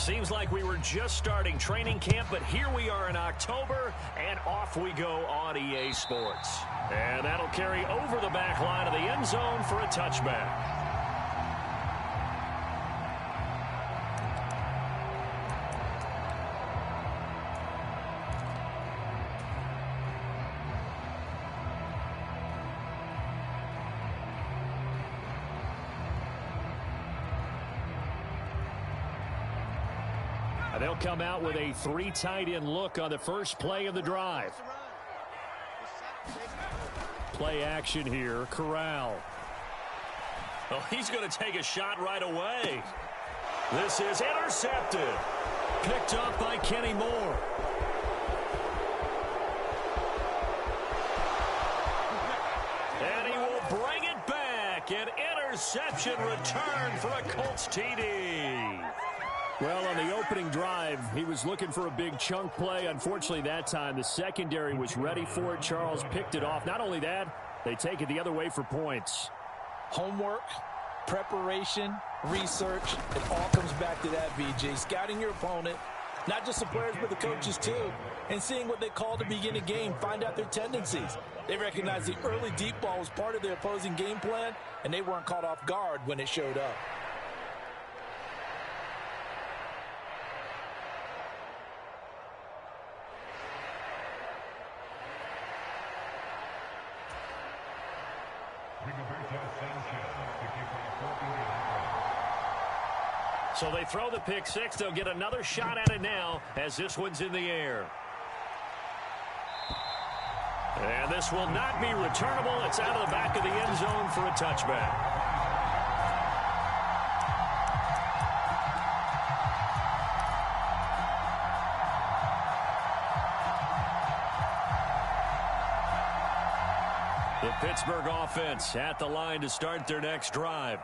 Seems like we were just starting training camp, but here we are in October, and off we go on EA Sports. And that'll carry over the back line of the end zone for a touchback. They'll come out with a 3 tight end look on the first play of the drive. Play action here. Corral. Oh, he's going to take a shot right away. This is intercepted. Picked up by Kenny Moore. And he will bring it back. An interception return for a Colts TD. Well, on the opening drive, he was looking for a big chunk play. Unfortunately, that time, the secondary was ready for it. Charles picked it off. Not only that, they take it the other way for points. Homework, preparation, research, it all comes back to that, BJ. Scouting your opponent, not just the players, but the coaches too, and seeing what they call to begin a game, find out their tendencies. They recognize the early deep ball was part of their opposing game plan, and they weren't caught off guard when it showed up. So they throw the pick six. They'll get another shot at it now as this one's in the air. And this will not be returnable. It's out of the back of the end zone for a touchback. The Pittsburgh offense at the line to start their next drive.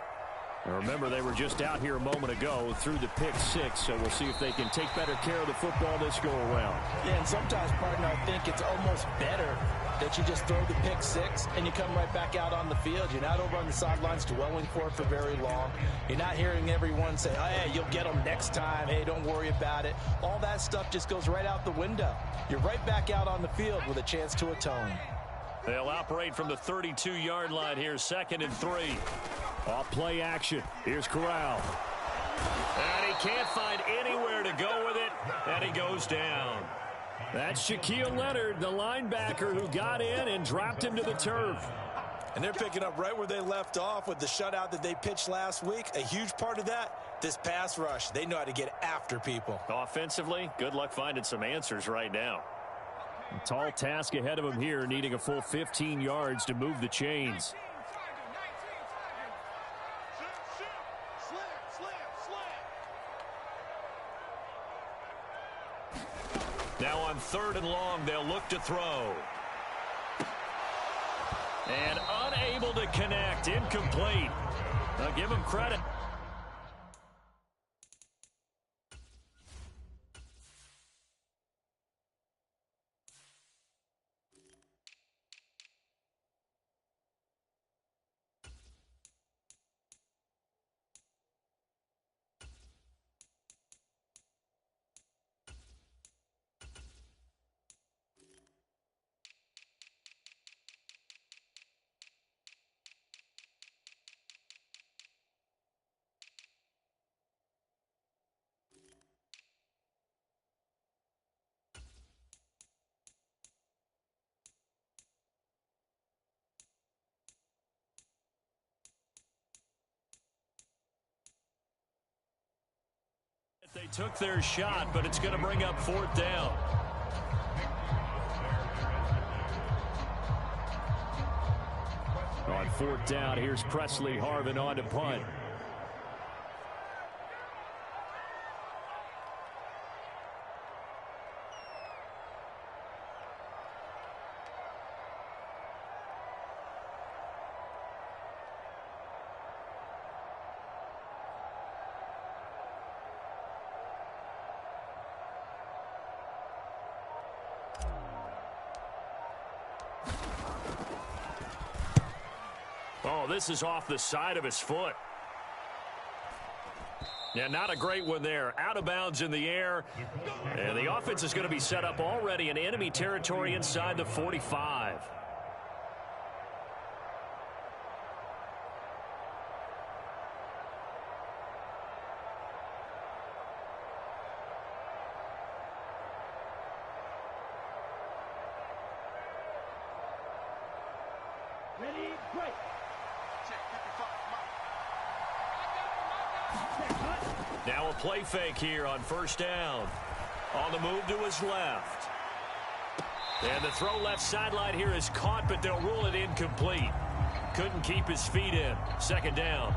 Now remember, they were just out here a moment ago through the pick six, so we'll see if they can take better care of the football this go-around. Yeah, and sometimes, partner, I think it's almost better that you just throw the pick six and you come right back out on the field. You're not over on the sidelines dwelling for it for very long. You're not hearing everyone say, oh, hey, you'll get them next time. Hey, don't worry about it. All that stuff just goes right out the window. You're right back out on the field with a chance to atone. They'll operate from the 32-yard line here, 2nd and 3. Off play action. Here's Corral. And he can't find anywhere to go with it, and he goes down. That's Shaquille Leonard, the linebacker who got in and dropped him to the turf. And they're picking up right where they left off with the shutout that they pitched last week. A huge part of that, this pass rush. They know how to get after people. Offensively, good luck finding some answers right now. A tall task ahead of him here, needing a full 15 yards to move the chains. Now on 3rd and long, they'll look to throw. And unable to connect, incomplete. I'll give him credit. They took their shot, but it's going to bring up 4th down. On 4th down, here's Presley Harvin on to punt. Oh, this is off the side of his foot. Yeah, not a great one there. Out of bounds in the air. And the offense is going to be set up already in enemy territory inside the 45. Ready, break. Now a play fake here on first down. On the move to his left. And the throw left sideline here is caught, but they'll rule it incomplete. Couldn't keep his feet in. Second down.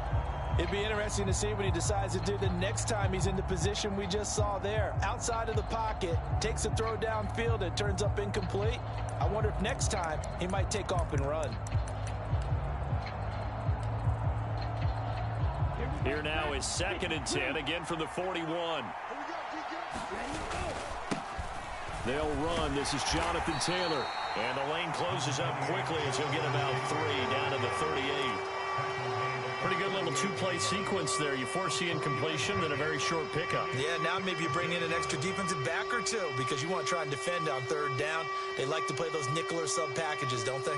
It'd be interesting to see what he decides to do the next time he's in the position we just saw there. Outside of the pocket, takes a throw downfield, it turns up incomplete. I wonder if next time he might take off and run. Here now is 2nd and 10, again from the 41. They'll run. This is Jonathan Taylor. And the lane closes up quickly as he'll get about 3 down to the 38. Pretty good little two-play sequence there. You force the incompletion, then a very short pickup. Yeah, now maybe you bring in an extra defensive back or two because you want to try and defend on 3rd down. They like to play those nickel or sub packages, don't they?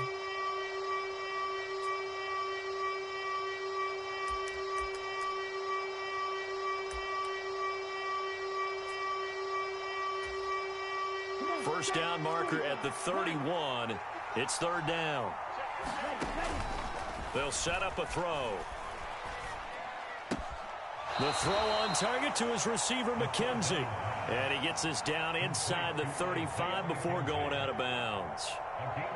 First down marker at the 31. It's 3rd down. They'll set up a throw. The throw on target to his receiver, McKenzie. And he gets this down inside the 35 before going out of bounds.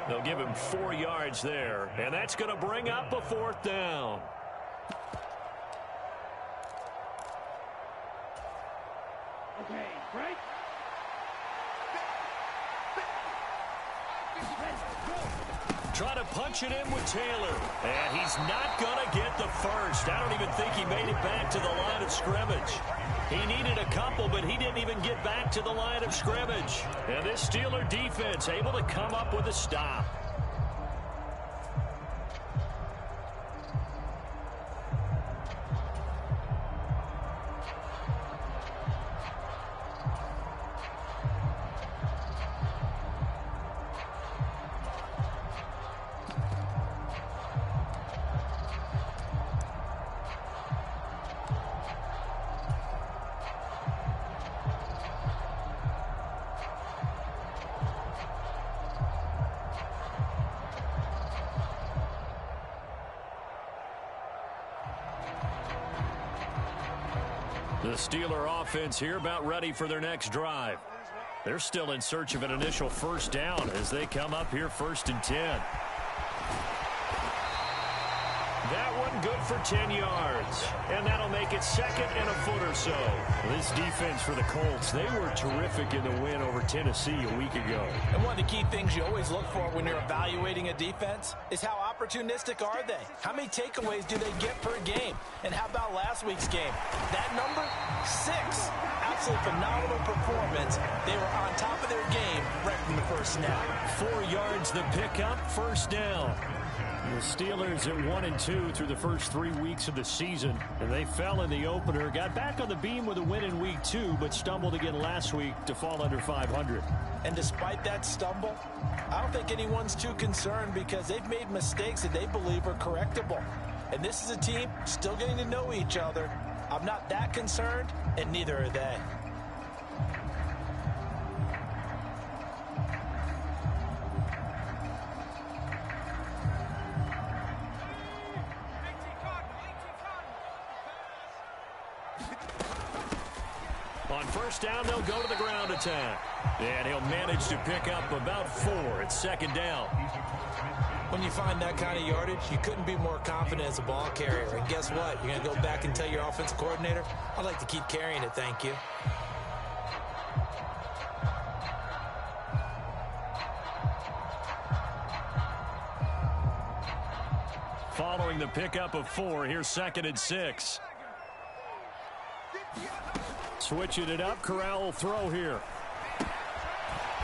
They'll give him 4 yards there. And that's going to bring up a 4th down. Okay, break. Try to punch it in with Taylor. And he's not going to get the first. I don't even think he made it back to the line of scrimmage. He needed a couple, but he didn't even get back to the line of scrimmage. And this Steeler defense able to come up with a stop. The Steeler offense here about ready for their next drive. They're still in search of an initial first down as they come up here 1st and 10. That one good for 10 yards. And that'll make it 2nd and a foot or so. This defense for the Colts, they were terrific in the win over Tennessee a week ago. And one of the key things you always look for when you're evaluating a defense is how opportunistic are they? How many takeaways do they get per game? And how about last week's game? That number, 6. Absolutely phenomenal performance. They were on top of their game right from the first snap. 4 yards the pickup, first down. The Steelers at 1-2 through the first 3 weeks of the season, and they fell in the opener. Got back on the beam with a win in week 2, but stumbled again last week to fall under 500. And despite that stumble, I don't think anyone's too concerned because they've made mistakes that they believe are correctable. And this is a team still getting to know each other. I'm not that concerned, and neither are they. On first down, they'll go to the ground attack. And he'll manage to pick up about 4 at 2nd down. When you find that kind of yardage, you couldn't be more confident as a ball carrier. And guess what? You're going to go back and tell your offensive coordinator, I'd like to keep carrying it, thank you. Following the pickup of 4, here's 2nd and 6. Switching it up, Corral will throw here.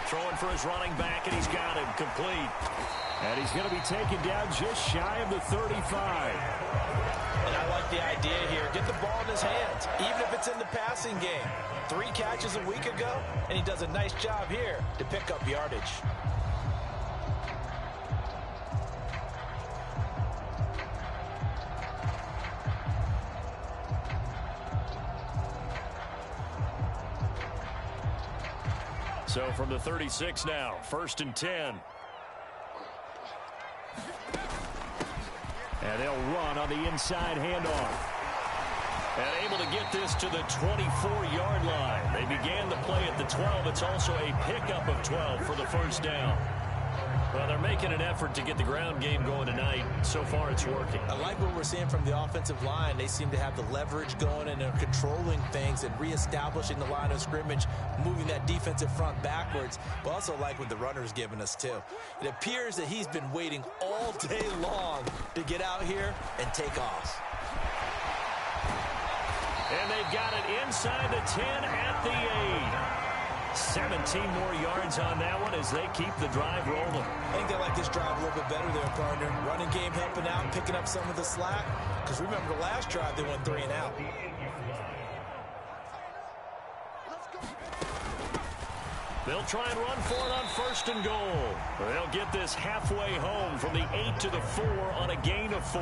Throwing for his running back, and he's got him complete. And he's going to be taken down just shy of the 35. And I like the idea here. Get the ball in his hands. yards, even if it's in the passing game. 3 catches a week ago, and he does a nice job here to pick up yardage. So from the 36 now, 1st and 10. And they'll run on the inside handoff. And able to get this to the 24-yard line. They began the play at the 12. It's also a pickup of 12 for the first down. Well, they're making an effort to get the ground game going tonight. So far, it's working. I like what we're seeing from the offensive line. They seem to have the leverage going, and they're controlling things and reestablishing the line of scrimmage, moving that defensive front backwards. But also like what the runner's giving us, too. It appears that he's been waiting all day long to get out here and take off. And they've got it inside the 10 at the 8. 17 more yards on that one as they keep the drive rolling. I think they like this drive a little bit better there, partner. Running game helping out, picking up some of the slack. Because remember the last drive, they went 3 and out. They'll try and run for it on 1st and goal. They'll get this halfway home from the 8 to the 4 on a gain of 4.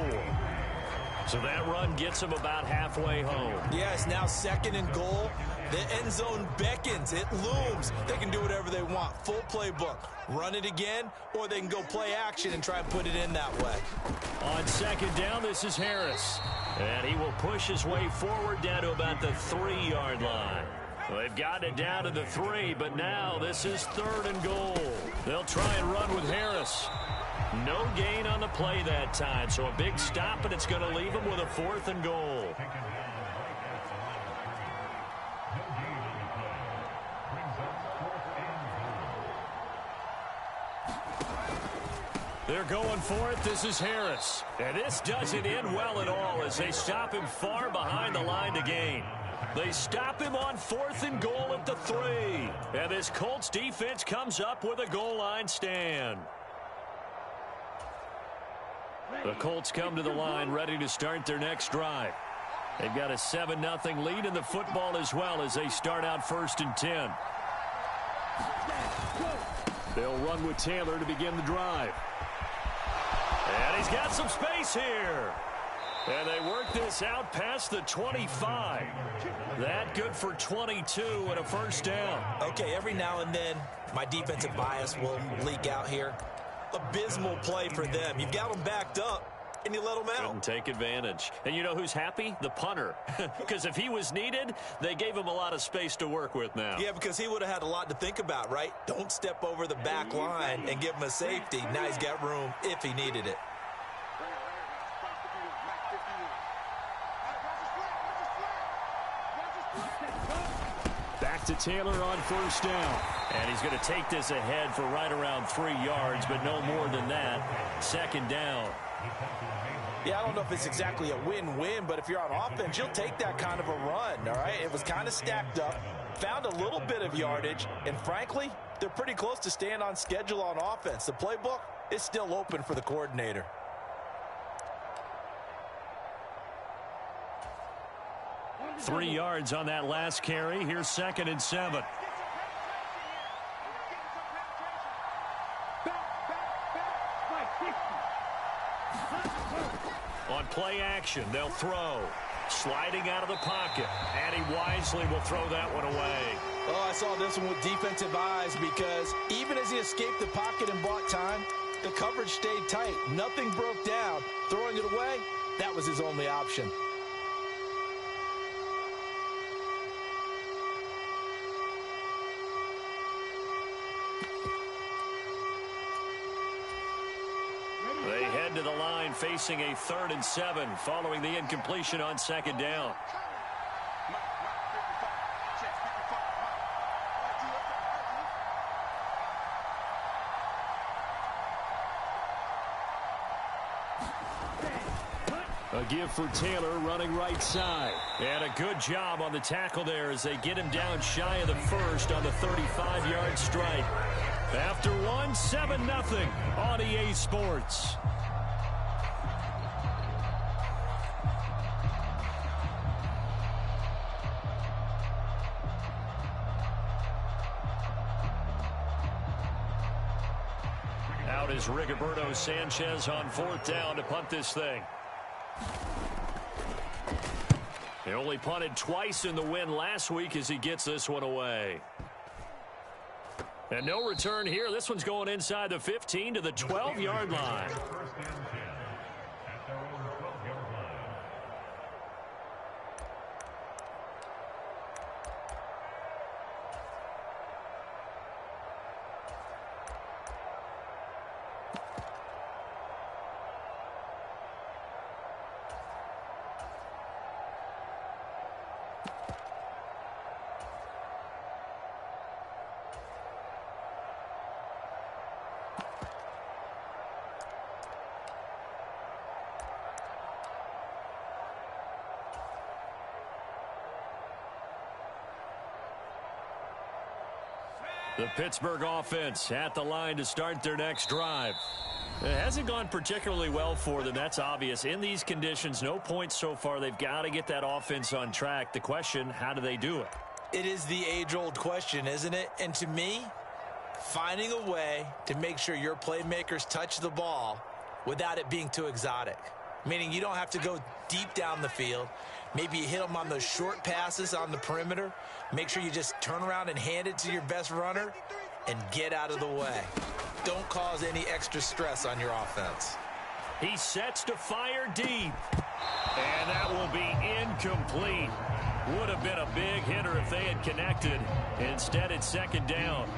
So that run gets them about halfway home. Yeah, it's now 2nd and goal. The end zone beckons. It looms. They can do whatever they want. Full playbook. Run it again, or they can go play action and try and put it in that way. On 2nd down, this is Harris. And he will push his way forward down to about the 3-yard line. Well, they've gotten it down to the 3, but now this is 3rd and goal. They'll try and run with Harris. No gain on the play that time, so a big stop, and it's going to leave them with a 4th and goal. They're going for it. This is Harris. And this doesn't end well at all as they stop him far behind the line to gain. They stop him on 4th and goal at the 3. And this Colts defense comes up with a goal line stand. The Colts come to the line ready to start their next drive. They've got a 7-0 lead in the football as well as they start out 1st and 10. They'll run with Taylor to begin the drive. And he's got some space here. And they work this out past the 25. That good for 22 and a 1st down. Okay, every now and then my defensive bias will leak out here. Abysmal play for them. You've got them backed up, and you let them out. Couldn't take advantage. And you know who's happy? The punter. Because if he was needed, they gave him a lot of space to work with now. Yeah, because he would have had a lot to think about, right? Don't step over the back line and give him a safety. Now he's got room if he needed it. Back to Taylor on 1st down. And he's going to take this ahead for right around 3 yards, but no more than that. 2nd down. Yeah, I don't know if it's exactly a win-win, but if you're on offense, you'll take that kind of a run, all right? It was kind of stacked up, found a little bit of yardage, and frankly, they're pretty close to staying on schedule on offense. The playbook is still open for the coordinator. Three yards on that last carry. Here's 2nd and 7. On play action, they'll throw. Sliding out of the pocket. And he wisely will throw that one away. Oh, I saw this one with defensive eyes because even as he escaped the pocket and bought time, the coverage stayed tight. Nothing broke down. Throwing it away, that was his only option. They head to the line facing a 3rd and 7 following the incompletion on 2nd down. A give for Taylor running right side. And a good job on the tackle there as they get him down shy of the 1st on the 35-yard strike. After one, 7-0 on EA Sports. Out is Rigoberto Sanchez on 4th down to punt this thing. He only punted twice in the win last week as he gets this one away. And no return here. This one's going inside the 15 to the 12-yard line. The Pittsburgh offense at the line to start their next drive. It hasn't gone particularly well for them. That's obvious. In these conditions, no points so far. They've got to get that offense on track. The question, how do they do it? It is the age-old question, isn't it? And to me, finding a way to make sure your playmakers touch the ball without it being too exotic. Meaning you don't have to go deep down the field. Maybe you hit them on those short passes on the perimeter. Make sure you just turn around and hand it to your best runner and get out of the way. Don't cause any extra stress on your offense. He sets to fire deep. And that will be incomplete. Would have been a big hitter if they had connected. Instead, it's 2nd down.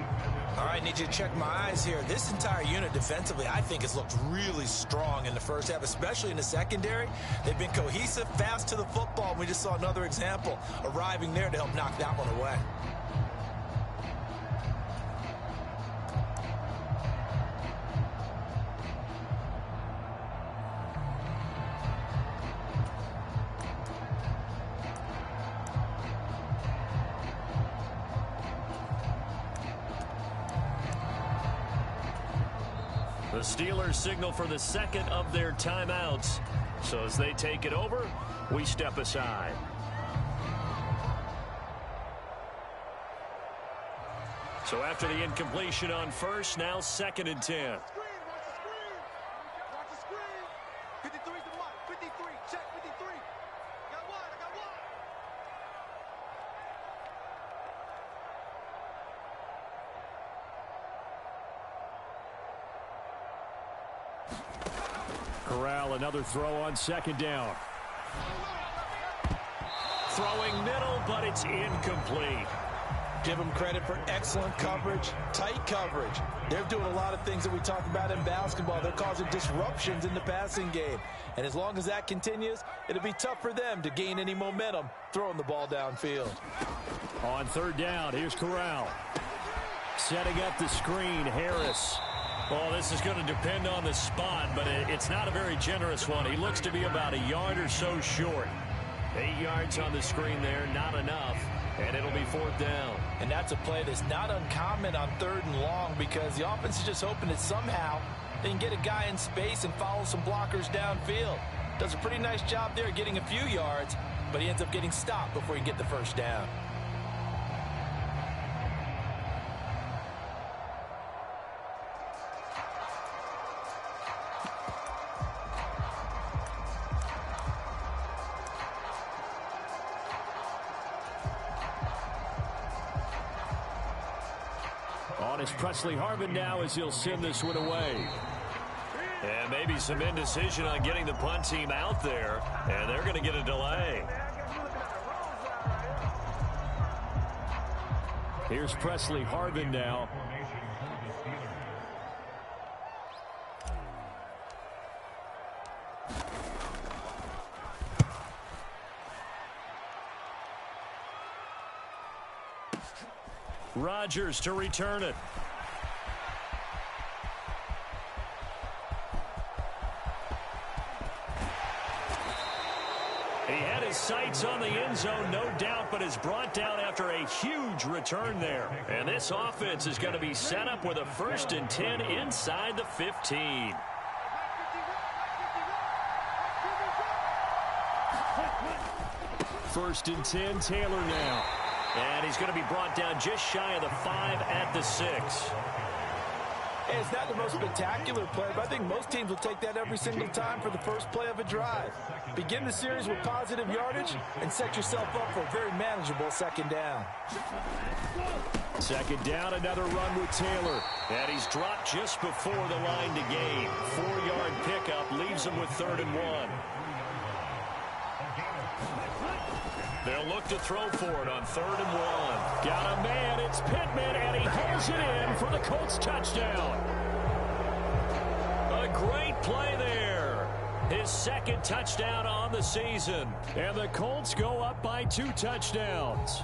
All right, need you to check my eyes here. This entire unit defensively, I think, has looked really strong in the first half, especially in the secondary. They've been cohesive, fast to the football, and we just saw another example arriving there to help knock that one away. The Steelers signal for the 2nd of their timeouts. So as they take it over, we step aside. So after the incompletion on 1st, now 2nd and 10. Corral, another throw on 2nd down. Throwing middle, but it's incomplete. Give them credit for excellent coverage, tight coverage. They're doing a lot of things that we talk about in basketball. They're causing disruptions in the passing game. And as long as that continues, it'll be tough for them to gain any momentum throwing the ball downfield. On 3rd down, here's Corral. Setting up the screen, Harris. Well, this is going to depend on the spot, but it's not a very generous one. He looks to be about a yard or so short. 8 yards on the screen there, not enough, and it'll be 4th down. And that's a play that's not uncommon on 3rd and long because the offense is just hoping that somehow they can get a guy in space and follow some blockers downfield. Does a pretty nice job there getting a few yards, but he ends up getting stopped before he can get the 1st down. On is Presley Harvin now as he'll send this one away. And maybe some indecision on getting the punt team out there, and they're going to get a delay. Here's Presley Harvin now. Rodgers to return it. He had his sights on the end zone, no doubt, but is brought down after a huge return there. And this offense is going to be set up with a 1st and 10 inside the 15. First and 10, Taylor now. And he's going to be brought down just shy of the 5 at the 6. Hey, it's not the most spectacular play, but I think most teams will take that every single time for the first play of a drive. Begin the series with positive yardage and set yourself up for a very manageable second down. Second down, another run with Taylor. And he's dropped just before the line to gain. 4-yard pickup leaves him with 3rd and 1. They'll look to throw for it on 3rd and 1. Got a man, it's Pittman, and he holds it in for the Colts touchdown. A great play there. His 2nd touchdown on the season. And the Colts go up by 2 touchdowns.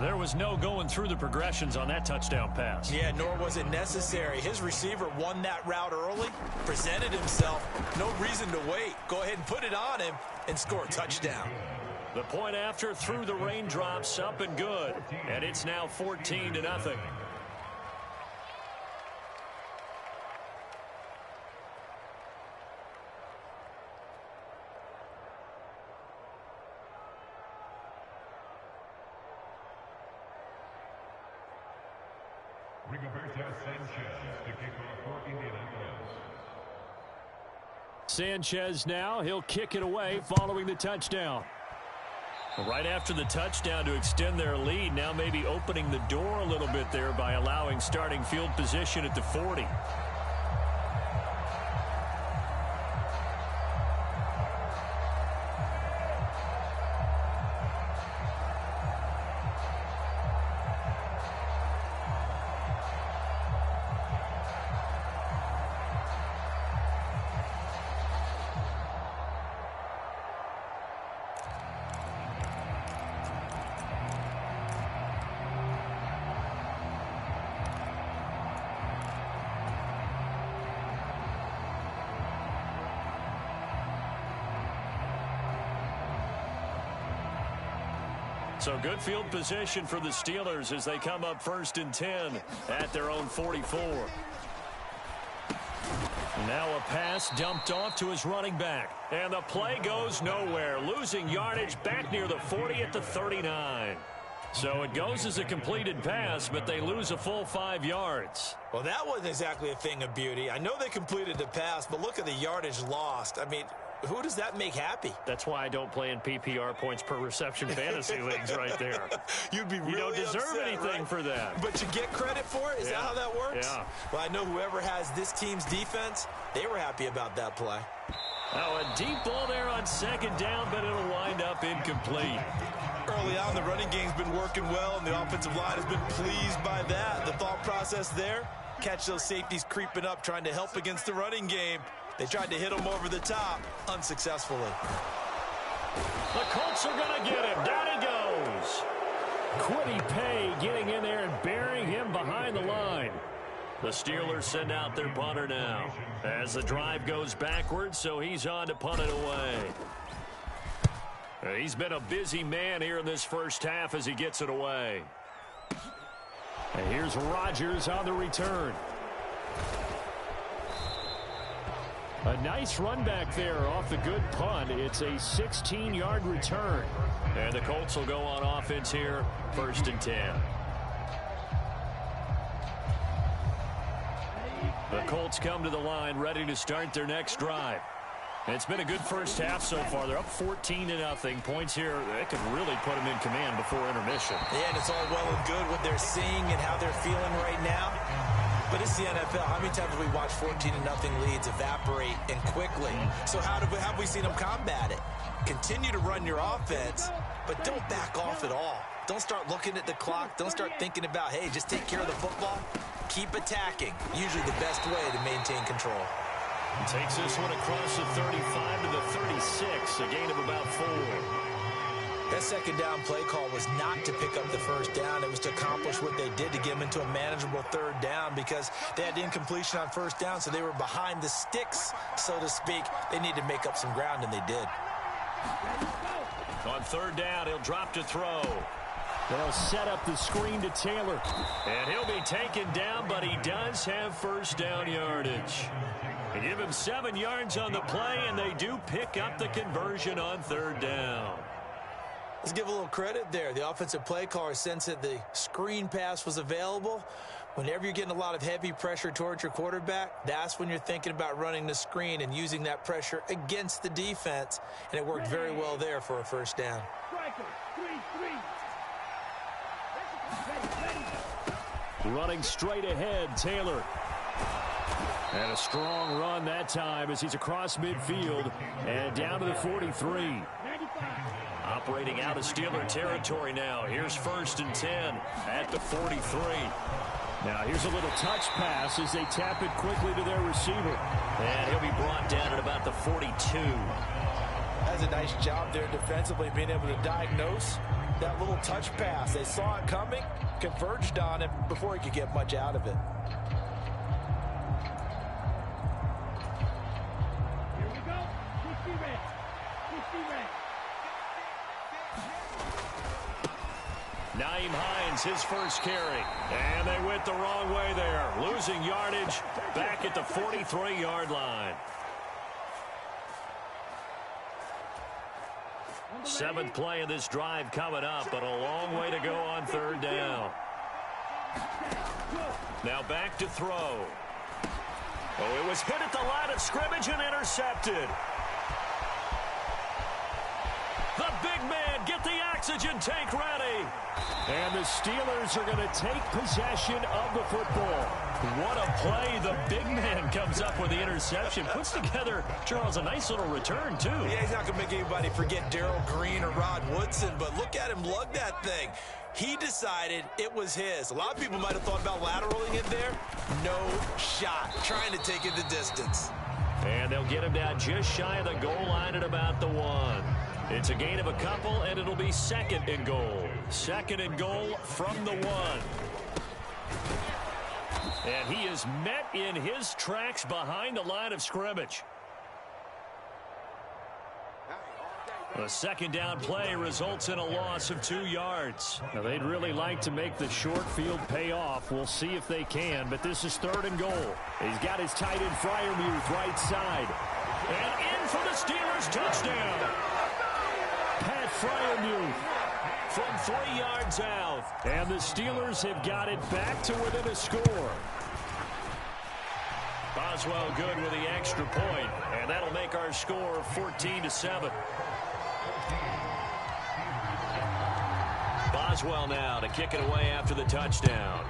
There was no going through the progressions on that touchdown pass. Yeah, nor was it necessary. His receiver won that route early, presented himself. No reason to wait. Go ahead and put it on him and score a touchdown. The point after through the raindrops, up and good. And it's now 14-0. Sanchez now, he'll kick it away following the touchdown. Right after the touchdown to extend their lead, now maybe opening the door a little bit there by allowing starting field position at the 40. So good field position for the Steelers as they come up 1st and 10 at their own 44. Now a pass dumped off to his running back. And the play goes nowhere. Losing yardage back near the 40 at the 39. So it goes as a completed pass, but they lose a full 5 yards. Well, that wasn't exactly a thing of beauty. I know they completed the pass, but look at the yardage lost. I mean, who does that make happy? That's why I don't play in PPR points per reception fantasy leagues right there. You'd be really You don't deserve upset, anything right? for that. But you get credit for it? Is that how that works? Yeah. Well, I know whoever has this team's defense, they were happy about that play. Oh, a deep ball there on 2nd down, but it'll wind up incomplete. Early on, the running game's been working well, and the offensive line has been pleased by that. The thought process there, catch those safeties creeping up, trying to help against the running game. They tried to hit him over the top, unsuccessfully. The Colts are going to get him. Down he goes. Quiddy Pay getting in there and burying him behind the line. The Steelers send out their punter now as the drive goes backwards, so he's on to punt it away. He's been a busy man here in this first half as he gets it away. And here's Rodgers on the return. A nice run back there off the good punt. It's a 16-yard return. And the Colts will go on offense here, 1st and 10. The Colts come to the line ready to start their next drive. It's been a good first half so far. They're up 14-0. Points here, they could really put them in command before intermission. Yeah, and it's all well and good what they're seeing and how they're feeling right now. But it's the NFL. How many times have we watched 14-0 leads evaporate and quickly? So how have we seen them combat it? Continue to run your offense, but don't back off at all. Don't start looking at the clock. Don't start thinking about, hey, just take care of the football. Keep attacking. Usually the best way to maintain control. He takes this one across the 35 to the 36, a gain of about 4. That 2nd down play call was not to pick up the 1st down. It was to accomplish what they did to get them into a manageable 3rd down because they had incompletion on 1st down, so they were behind the sticks, so to speak. They needed to make up some ground, and they did. On 3rd down, he'll drop to throw. They'll set up the screen to Taylor. And he'll be taken down, but he does have 1st down yardage. They give him 7 yards on the play, and they do pick up the conversion on 3rd down. Let's give a little credit there. The offensive play caller sensed that the screen pass was available, Whenever you're getting a lot of heavy pressure towards your quarterback, that's when you're thinking about running the screen and using that pressure against the defense, and it worked very well there for a first down. Running straight ahead, Taylor. And a strong run that time as he's across midfield and down to the 43. Operating out of Steeler territory now. Here's 1st and 10 at the 43. Now here's a little touch pass as they tap it quickly to their receiver. And he'll be brought down at about the 42. That's a nice job there defensively, being able to diagnose that little touch pass. They saw it coming, converged on it before he could get much out of it. Here we go. 50 red. 50 red. Naeem Hines, his first carry. And they went the wrong way there. Losing yardage back at the 43-yard line. 7th play of this drive coming up, but a long way to go on 3rd down. Now back to throw. Oh, it was hit at the line of scrimmage and intercepted. The big man, get the oxygen tank ready. And the Steelers are going to take possession of the football. What a play. The big man comes up with the interception. Puts together, Charles, a nice little return, too. Yeah, he's not going to make anybody forget Darrell Green or Rod Woodson, but look at him lug that thing. He decided it was his. A lot of people might have thought about lateraling it there. No shot. Trying to take it the distance. And they'll get him down just shy of the goal line at about the 1. It's a gain of a couple, and it'll be 2nd and goal. 2nd and goal from the 1. And he is met in his tracks behind the line of scrimmage. The 2nd down play results in a loss of 2 yards. Now, they'd really like to make the short field pay off. We'll see if they can, but this is 3rd and goal. He's got his tight end Freiermuth right side. And in for the Steelers touchdown. Pat Freiermuth from 3 yards out. And the Steelers have got it back to within a score. Boswell good with the extra point, and that'll make our score 14-7. Boswell now to kick it away after the touchdown.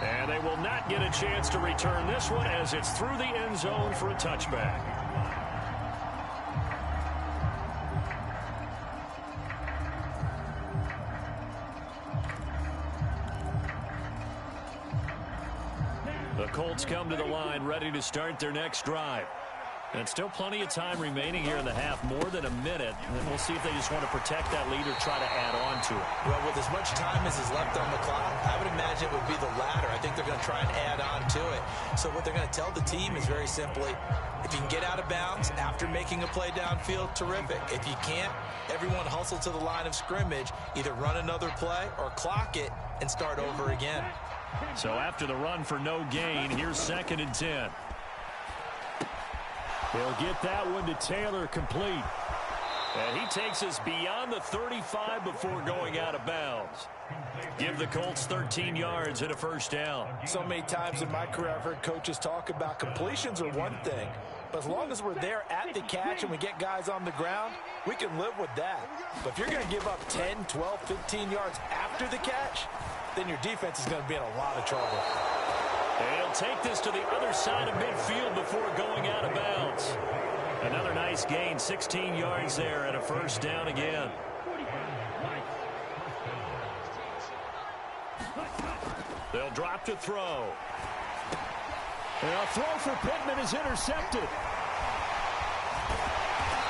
And they will not get a chance to return this one as it's through the end zone for a touchback. The Colts come to the line ready to start their next drive. And still plenty of time remaining here in the half, more than a minute. And then we'll see if they just want to protect that lead or try to add on to it. Well, with as much time as is left on the clock, I would imagine it would be the latter. I think they're going to try and add on to it. So what they're going to tell the team is very simply, if you can get out of bounds after making a play downfield, terrific. If you can't, everyone hustle to the line of scrimmage, either run another play or clock it and start over again. So after the run for no gain, here's 2nd and 10. They'll get that one to Taylor complete. And he takes us beyond the 35 before going out of bounds. Give the Colts 13 yards and a first down. So many times in my career I've heard coaches talk about completions are one thing, but as long as we're there at the catch and we get guys on the ground, we can live with that. But if you're going to give up 10, 12, 15 yards after the catch, then your defense is going to be in a lot of trouble. And he'll take this to the other side of midfield before going out of bounds. Another nice gain, 16 yards there and a first down again. They'll drop to throw. And a throw for Pittman is intercepted.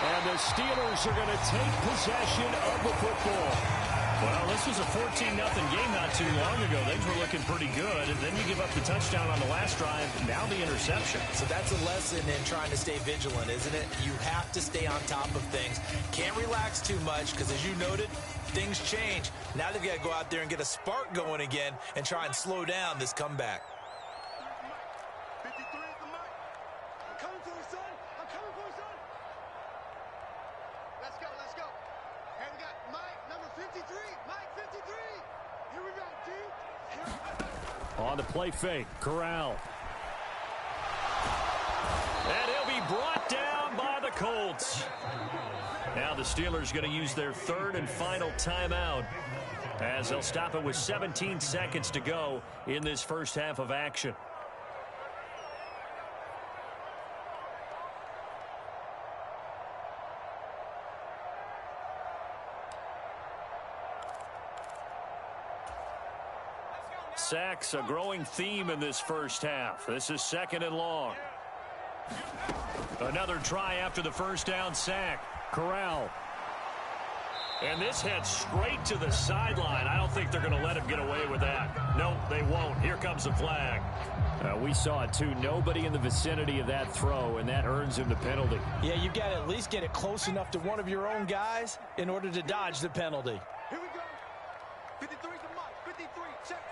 And the Steelers are going to take possession of the football. Well, this was a 14-0 game not too long ago. Things were looking pretty good, and then you give up the touchdown on the last drive, now the interception. So that's a lesson in trying to stay vigilant, isn't it? You have to stay on top of things. Can't relax too much because, as you noted, things change. Now they've got to go out there and get a spark going again and try and slow down this comeback. 53 is the mark. I'm coming for you, son. I'm coming for you, son. Let's go, let's go. And we got Mike, number 53. Mike, 53. Here we go, D. On the play fake, Corral. And he'll be brought down by the Colts. Now the Steelers going to use their third and final timeout as they'll stop it with 17 seconds to go in this first half of action. Sacks, a growing theme in this first half. This is second and long. Another try after the first down sack. Corral. And this heads straight to the sideline. I don't think they're going to let him get away with that. No, they won't. Here comes the flag. We saw it, too. Nobody in the vicinity of that throw, and that earns him the penalty. Yeah, you've got to at least get it close enough to one of your own guys in order to dodge the penalty. Here we go. 53 to Mike. 53. Check.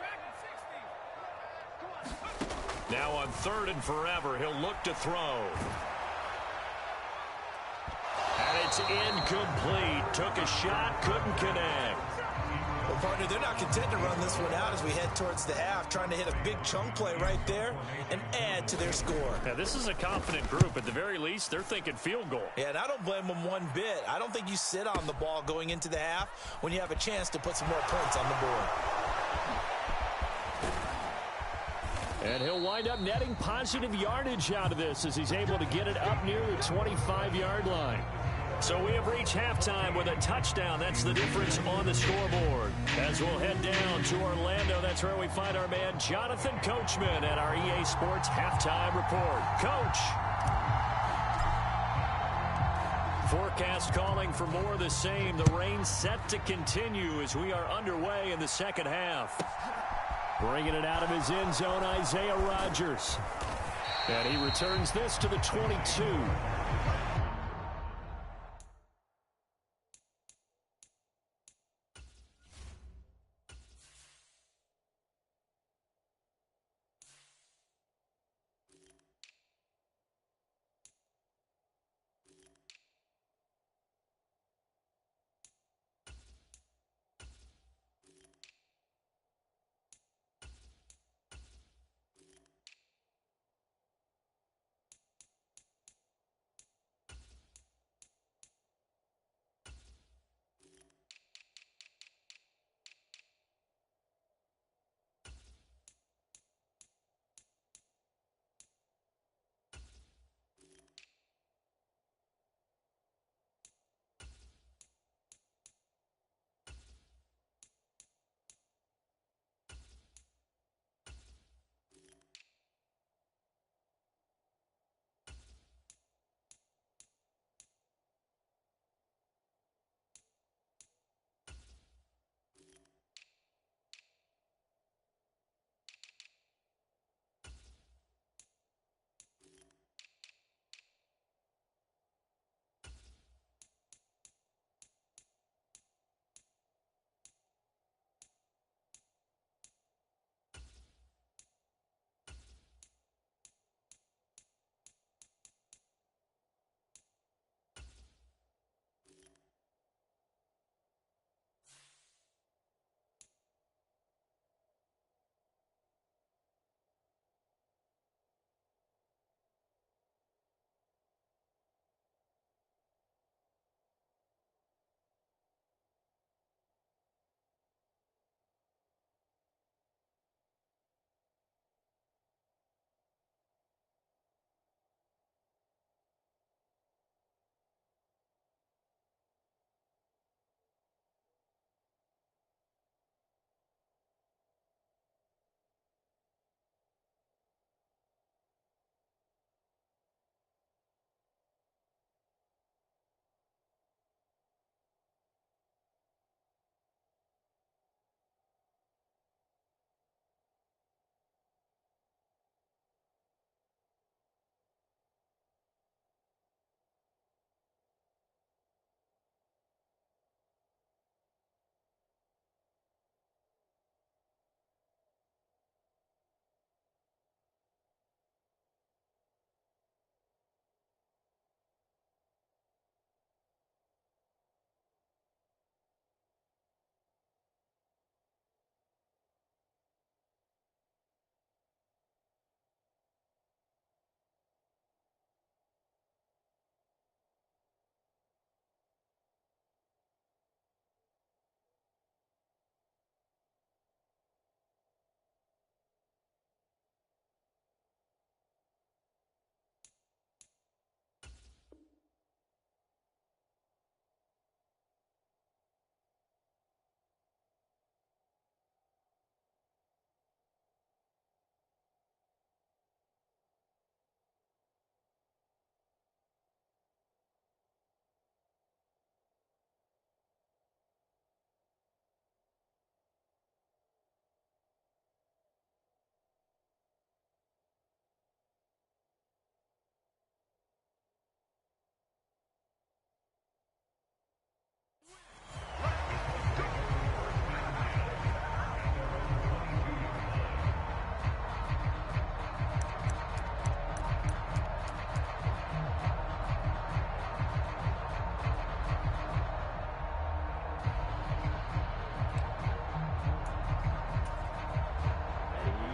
Now on third and forever, he'll look to throw. And it's incomplete. Took a shot, couldn't connect. Well, partner, they're not content to run this one out as we head towards the half, trying to hit a big chunk play right there and add to their score. Now, this is a confident group. At the very least, they're thinking field goal. Yeah, and I don't blame them one bit. I don't think you sit on the ball going into the half when you have a chance to put some more points on the board. And he'll wind up netting positive yardage out of this as he's able to get it up near the 25-yard line. So we have reached halftime with a touchdown. That's the difference on the scoreboard. As we'll head down to Orlando, that's where we find our man Jonathan Coachman at our EA Sports Halftime Report. Coach. Forecast calling for more of the same. The rain set to continue as we are underway in the second half. Bringing it out of his end zone, Isaiah Rodgers. And he returns this to the 22.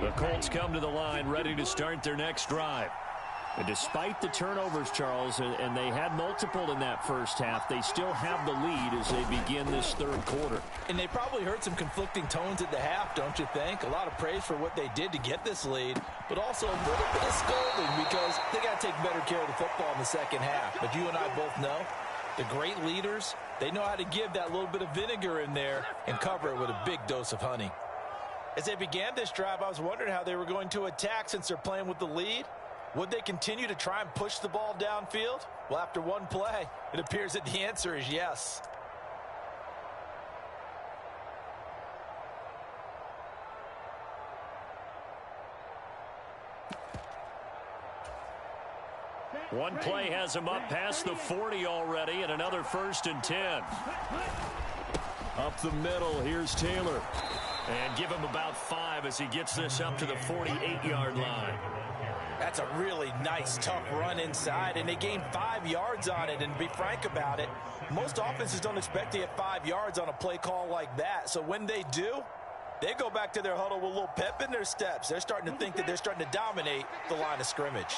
The Colts come to the line ready to start their next drive. And despite the turnovers, Charles, and they had multiple in that first half, they still have the lead as they begin this third quarter. And they probably heard some conflicting tones at the half, don't you think? A lot of praise for what they did to get this lead, but also a little bit of scolding because they got to take better care of the football in the second half. But you and I both know the great leaders, they know how to give that little bit of vinegar in there and cover it with a big dose of honey. As they began this drive, I was wondering how they were going to attack since they're playing with the lead. Would they continue to try and push the ball downfield? Well, after one play, it appears that the answer is yes. One play has him up past the 40 already, and another 1st and 10. Up the middle, here's Taylor. And give him about 5 as he gets this up to the 48-yard line. That's a really nice, tough run inside, and they gained 5 yards on it. And to be frank about it, most offenses don't expect to get 5 yards on a play call like that. So when they do, they go back to their huddle with a little pep in their steps. They're starting to think that they're starting to dominate the line of scrimmage.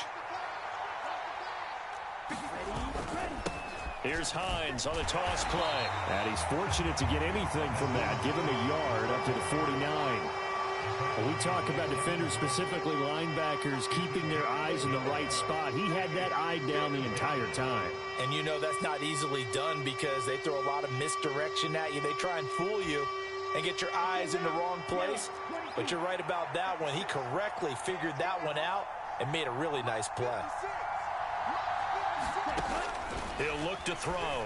Here's Hines on the toss play. And he's fortunate to get anything from that. Give him a yard up to the 49. When we talk about defenders, specifically linebackers, keeping their eyes in the right spot, he had that eye down the entire time. And you know that's not easily done because they throw a lot of misdirection at you. They try and fool you and get your eyes in the wrong place. But you're right about that one. He correctly figured that one out and made a really nice play. He'll look to throw.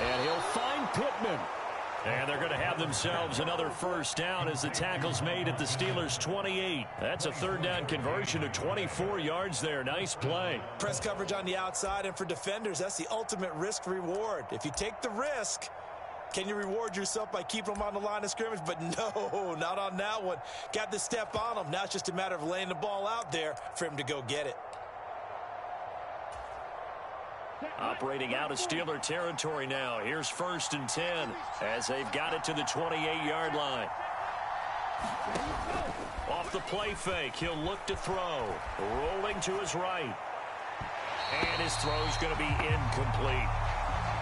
And he'll find Pittman. And they're going to have themselves another 1st down as the tackle's made at the Steelers' 28. That's a 3rd down conversion of 24 yards there. Nice play. Press coverage on the outside, and for defenders, that's the ultimate risk reward. If you take the risk, can you reward yourself by keeping them on the line of scrimmage? But no, not on that one. Got to step on them. Now it's just a matter of laying the ball out there for him to go get it. Operating out of Steeler territory now. Here's 1st and 10 as they've got it to the 28-yard line. Off the play fake, he'll look to throw. Rolling to his right. And his throw's going to be incomplete.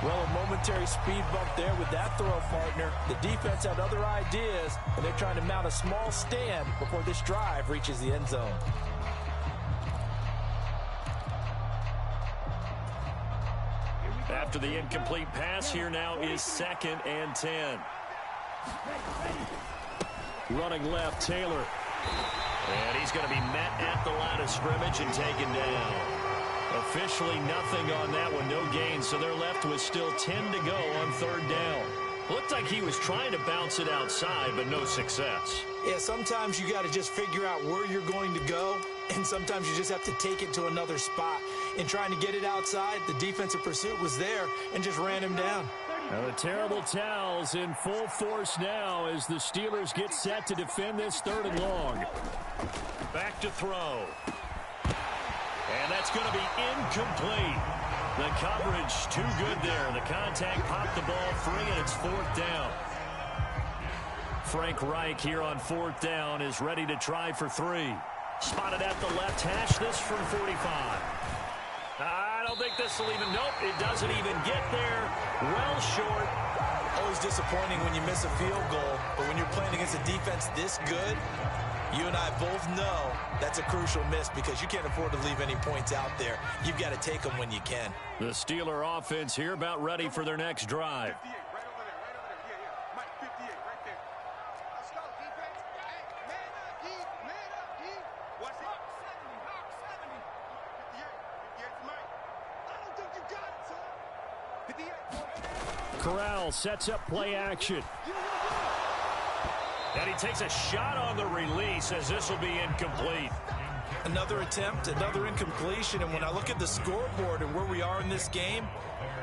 Well, a momentary speed bump there with that throw partner. The defense had other ideas, and they're trying to mount a small stand before this drive reaches the end zone. After the incomplete pass, here now is 2nd and 10. Running left, Taylor. And he's going to be met at the line of scrimmage and taken down. Officially nothing on that one, no gain, so they're left with still 10 to go on 3rd down. Looked like he was trying to bounce it outside, but no success. Yeah, sometimes you got to just figure out where you're going to go, and sometimes you just have to take it to another spot. In trying to get it outside, the defensive pursuit was there and just ran him down. Now the terrible towels in full force now as the Steelers get set to defend this 3rd and long. Back to throw. And that's going to be incomplete. The coverage too good there. The contact popped the ball free, and it's 4th down. Frank Reich here on 4th down is ready to try for 3. Spotted at the left hash, this from 45. I don't think this will even, nope, it doesn't even get there. Well short. Always disappointing when you miss a field goal, but when you're playing against a defense this good, you and I both know that's a crucial miss because you can't afford to leave any points out there. You've got to take them when you can. The Steeler offense here about ready for their next drive. Corral sets up play action. And he takes a shot on the release as this will be incomplete. Another attempt, another incompletion, and when I look at the scoreboard and where we are in this game,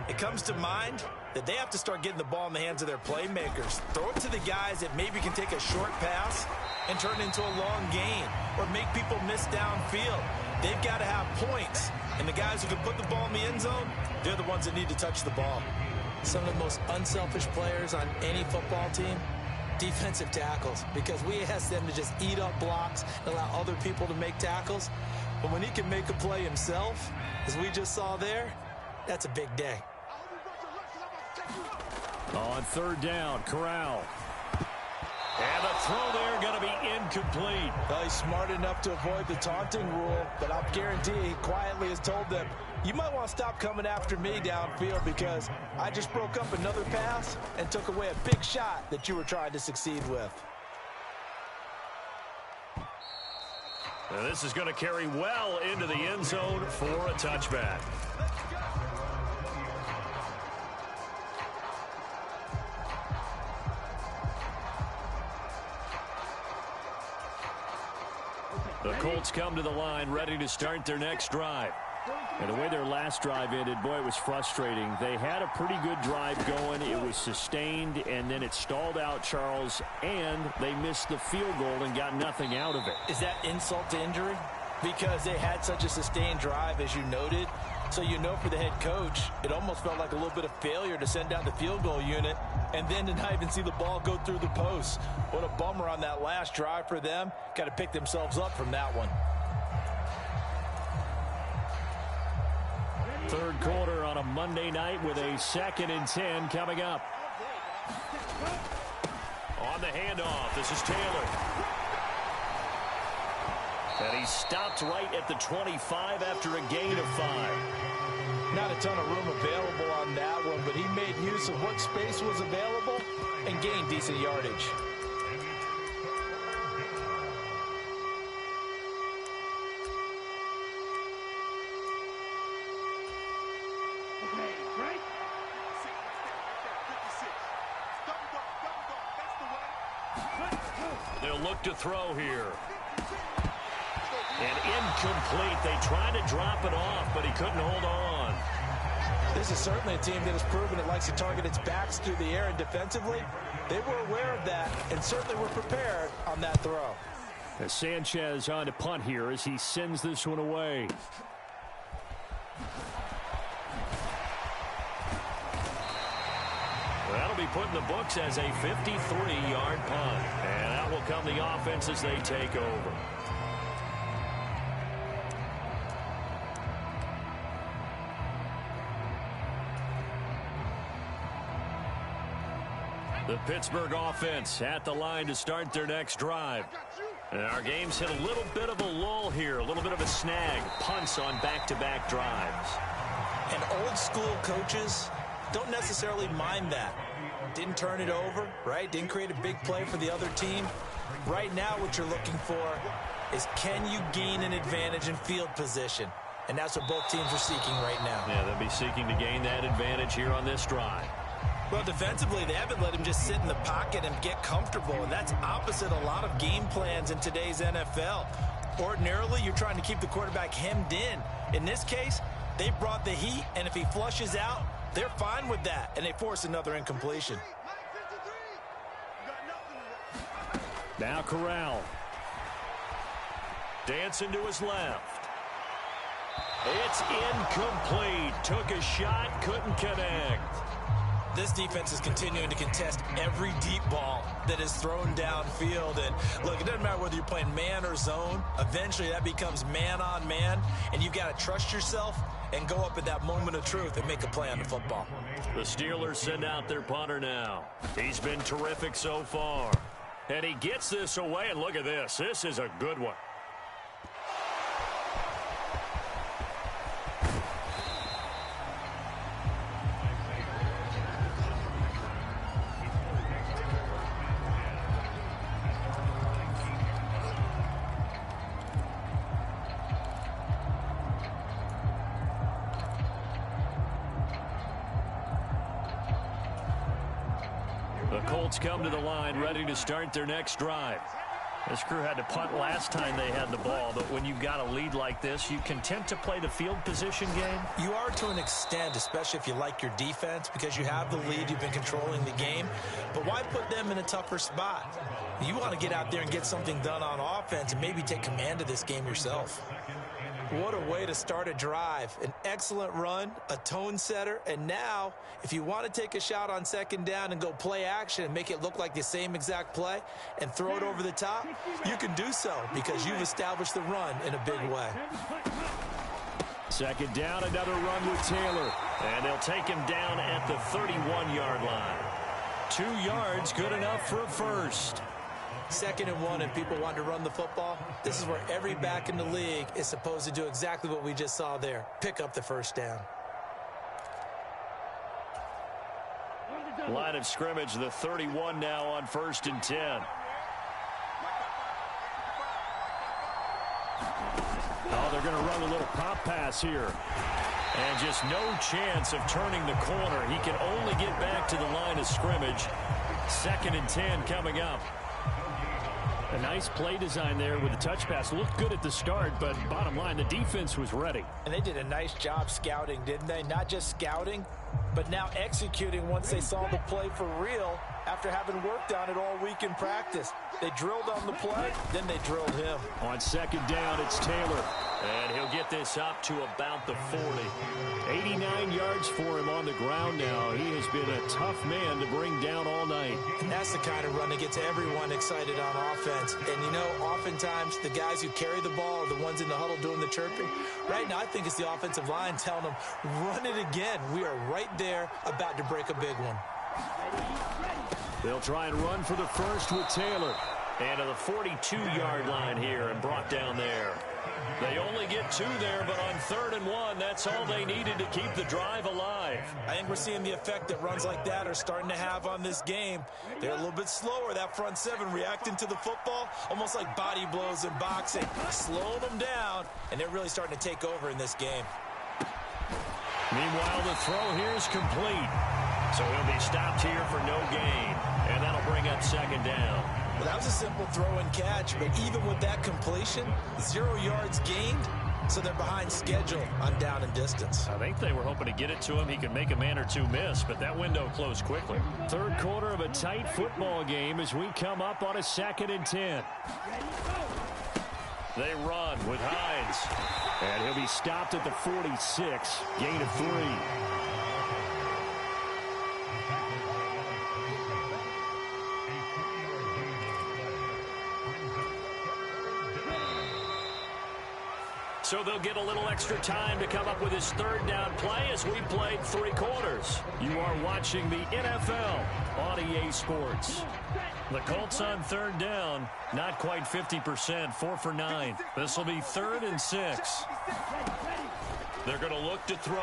it comes to mind that they have to start getting the ball in the hands of their playmakers. Throw it to the guys that maybe can take a short pass and turn it into a long gain or make people miss downfield. They've got to have points, and the guys who can put the ball in the end zone, they're the ones that need to touch the ball. Some of the most unselfish players on any football team, Defensive tackles, because we ask them to just eat up blocks and allow other people to make tackles. But when he can make a play himself, as we just saw there, that's a big day. On third down, Corral. And the throw there going to be incomplete. Well, he's smart enough to avoid the taunting rule, but I'll guarantee he quietly has told them, you might want to stop coming after me downfield because I just broke up another pass and took away a big shot that you were trying to succeed with. And this is going to carry well into the end zone for a touchback. The Colts come to the line, ready to start their next drive. And the way their last drive ended, boy, it was frustrating. They had a pretty good drive going. It was sustained, and then it stalled out, Charles, and they missed the field goal and got nothing out of it. Is that insult to injury? Because they had such a sustained drive, as you noted. So you know for the head coach, it almost felt like a little bit of failure to send down the field goal unit and then to not even see the ball go through the post. What a bummer on that last drive for them. Got to pick themselves up from that one. Third quarter on a Monday night with a 2nd and 10 coming up. On the handoff, this is Taylor. And he stopped right at the 25 after a gain of 5. Not a ton of room available on that one, but he made use of what space was available and gained decent yardage. They'll look to throw here. And incomplete. They tried to drop it off, but he couldn't hold on. This is certainly a team that has proven it likes to target its backs through the air, and defensively, they were aware of that and certainly were prepared on that throw. As Sanchez on to punt here as he sends this one away. That'll be put in the books as a 53-yard punt. And out will come the offense as they take over. The Pittsburgh offense at the line to start their next drive. And our game's hit a little bit of a lull here, a little bit of a snag. Punts on back-to-back drives. And old-school coaches don't necessarily mind that. Didn't turn it over, right? Didn't create a big play for the other team. Right now what you're looking for is, can you gain an advantage in field position? And that's what both teams are seeking right now. Yeah, they'll be seeking to gain that advantage here on this drive. Well, defensively, they haven't let him just sit in the pocket and get comfortable, and that's opposite a lot of game plans in today's NFL. Ordinarily, you're trying to keep the quarterback hemmed in. In this case, they brought the heat, and if he flushes out, they're fine with that, and they force another incompletion. Now Corral. Dancing to his left. It's incomplete. Took a shot, couldn't connect. This defense is continuing to contest every deep ball that is thrown downfield. And look, it doesn't matter whether you're playing man or zone. Eventually that becomes man on man, and you've got to trust yourself and go up at that moment of truth and make a play on the football. The Steelers send out their punter now. He's been terrific so far. And he gets this away, and look at this. This is a good one. The Colts come to the line, ready to start their next drive. This crew had to punt last time they had the ball, but when you've got a lead like this, you content to play the field position game? You are to an extent, especially if you like your defense, because you have the lead, you've been controlling the game. But why put them in a tougher spot? You want to get out there and get something done on offense and maybe take command of this game yourself. What a way to start a drive. An excellent run, a tone setter, and now, if you want to take a shot on second down and go play action and make it look like the same exact play and throw it over the top, you can do so because you've established the run in a big way. Second down, another run with Taylor. And they'll take him down at the 31-yard line. 2 yards, good enough for a first. 2nd and 1 and people want to run the football. This is where every back in the league is supposed to do exactly what we just saw there. Pick up the first down. Line of scrimmage, the 31 now on 1st and 10. Oh, they're going to run a little pop pass here. And just no chance of turning the corner. He can only get back to the line of scrimmage. 2nd and 10 coming up. A nice play design there with the touch pass. Looked good at the start, but bottom line, the defense was ready. And they did a nice job scouting, didn't they? Not just scouting, but now executing once they saw the play for real after having worked on it all week in practice. They drilled on the play, then they drilled him. On 2nd down, it's Taylor. And he'll get this up to about the 40. 89 yards for him on the ground now. He has been a tough man to bring down all night. And that's the kind of run that gets everyone excited on offense. And, you know, oftentimes the guys who carry the ball are the ones in the huddle doing the chirping. Right now, I think it's the offensive line telling them, run it again. We are right there about to break a big one. They'll try and run for the first with Taylor. And to the 42-yard line here and brought down there. They only get 2 there, but on 3rd and 1, that's all they needed to keep the drive alive. I think we're seeing the effect that runs like that are starting to have on this game. They're a little bit slower, that front 7, reacting to the football, almost like body blows in boxing, slowing them down, and they're really starting to take over in this game. Meanwhile, the throw here is complete. So he'll be stopped here for no gain, and that'll bring up 2nd down. Well, that was a simple throw and catch, but even with that completion, 0 yards gained, so they're behind schedule on down and distance. I think they were hoping to get it to him. He could make a man or 2 miss, but that window closed quickly. 3rd quarter of a tight football game as we come up on a 2nd and 10. They run with Hines, and he'll be stopped at the 46, gain of 3. So they'll get a little extra time to come up with his 3rd down play as we played 3 quarters. You are watching the NFL on EA Sports. The Colts on 3rd down, not quite 50%, 4 for 9. This will be 3rd and 6. They're going to look to throw.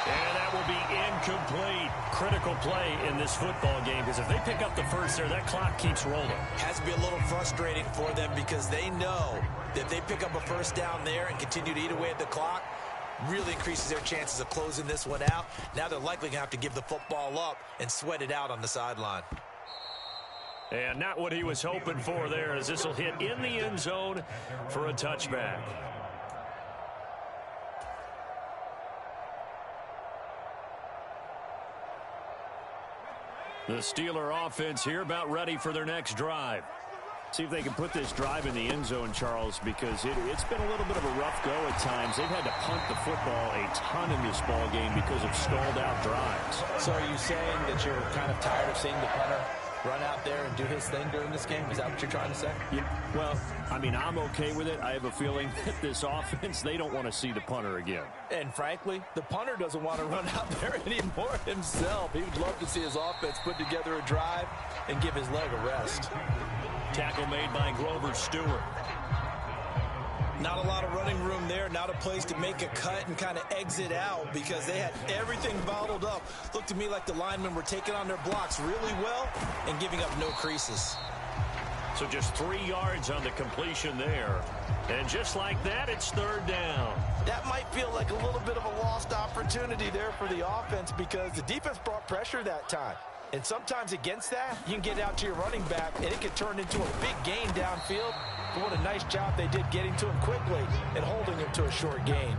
And that will be incomplete. Critical play in this football game because if they pick up the first there, that clock keeps rolling. Has to be a little frustrating for them because they know that if they pick up a first down there and continue to eat away at the clock, really increases their chances of closing this one out. Now they're likely going to have to give the football up and sweat it out on the sideline. And not what he was hoping for there as this will hit in the end zone for a touchback. The Steeler offense here about ready for their next drive. See if they can put this drive in the end zone, Charles, because it's been a little bit of a rough go at times. They've had to punt the football a ton in this ball game because of stalled out drives. So are you saying that you're kind of tired of seeing the punter run out there and do his thing during this game? Is that what you're trying to say? Yeah, well, I mean, I'm okay with it. I have a feeling that this offense, they don't want to see the punter again. And frankly, the punter doesn't want to run out there anymore himself. He would love to see his offense put together a drive and give his leg a rest. Tackle made by Grover Stewart. Not a lot of running room there, not a place to make a cut and kind of exit out because they had everything bottled up. Looked to me like the linemen were taking on their blocks really well and giving up no creases. So just 3 yards on the completion there. And just like that, it's 3rd down. That might feel like a little bit of a lost opportunity there for the offense because the defense brought pressure that time. And sometimes against that, you can get out to your running back, and it could turn into a big gain downfield. But what a nice job they did getting to him quickly and holding him to a short gain.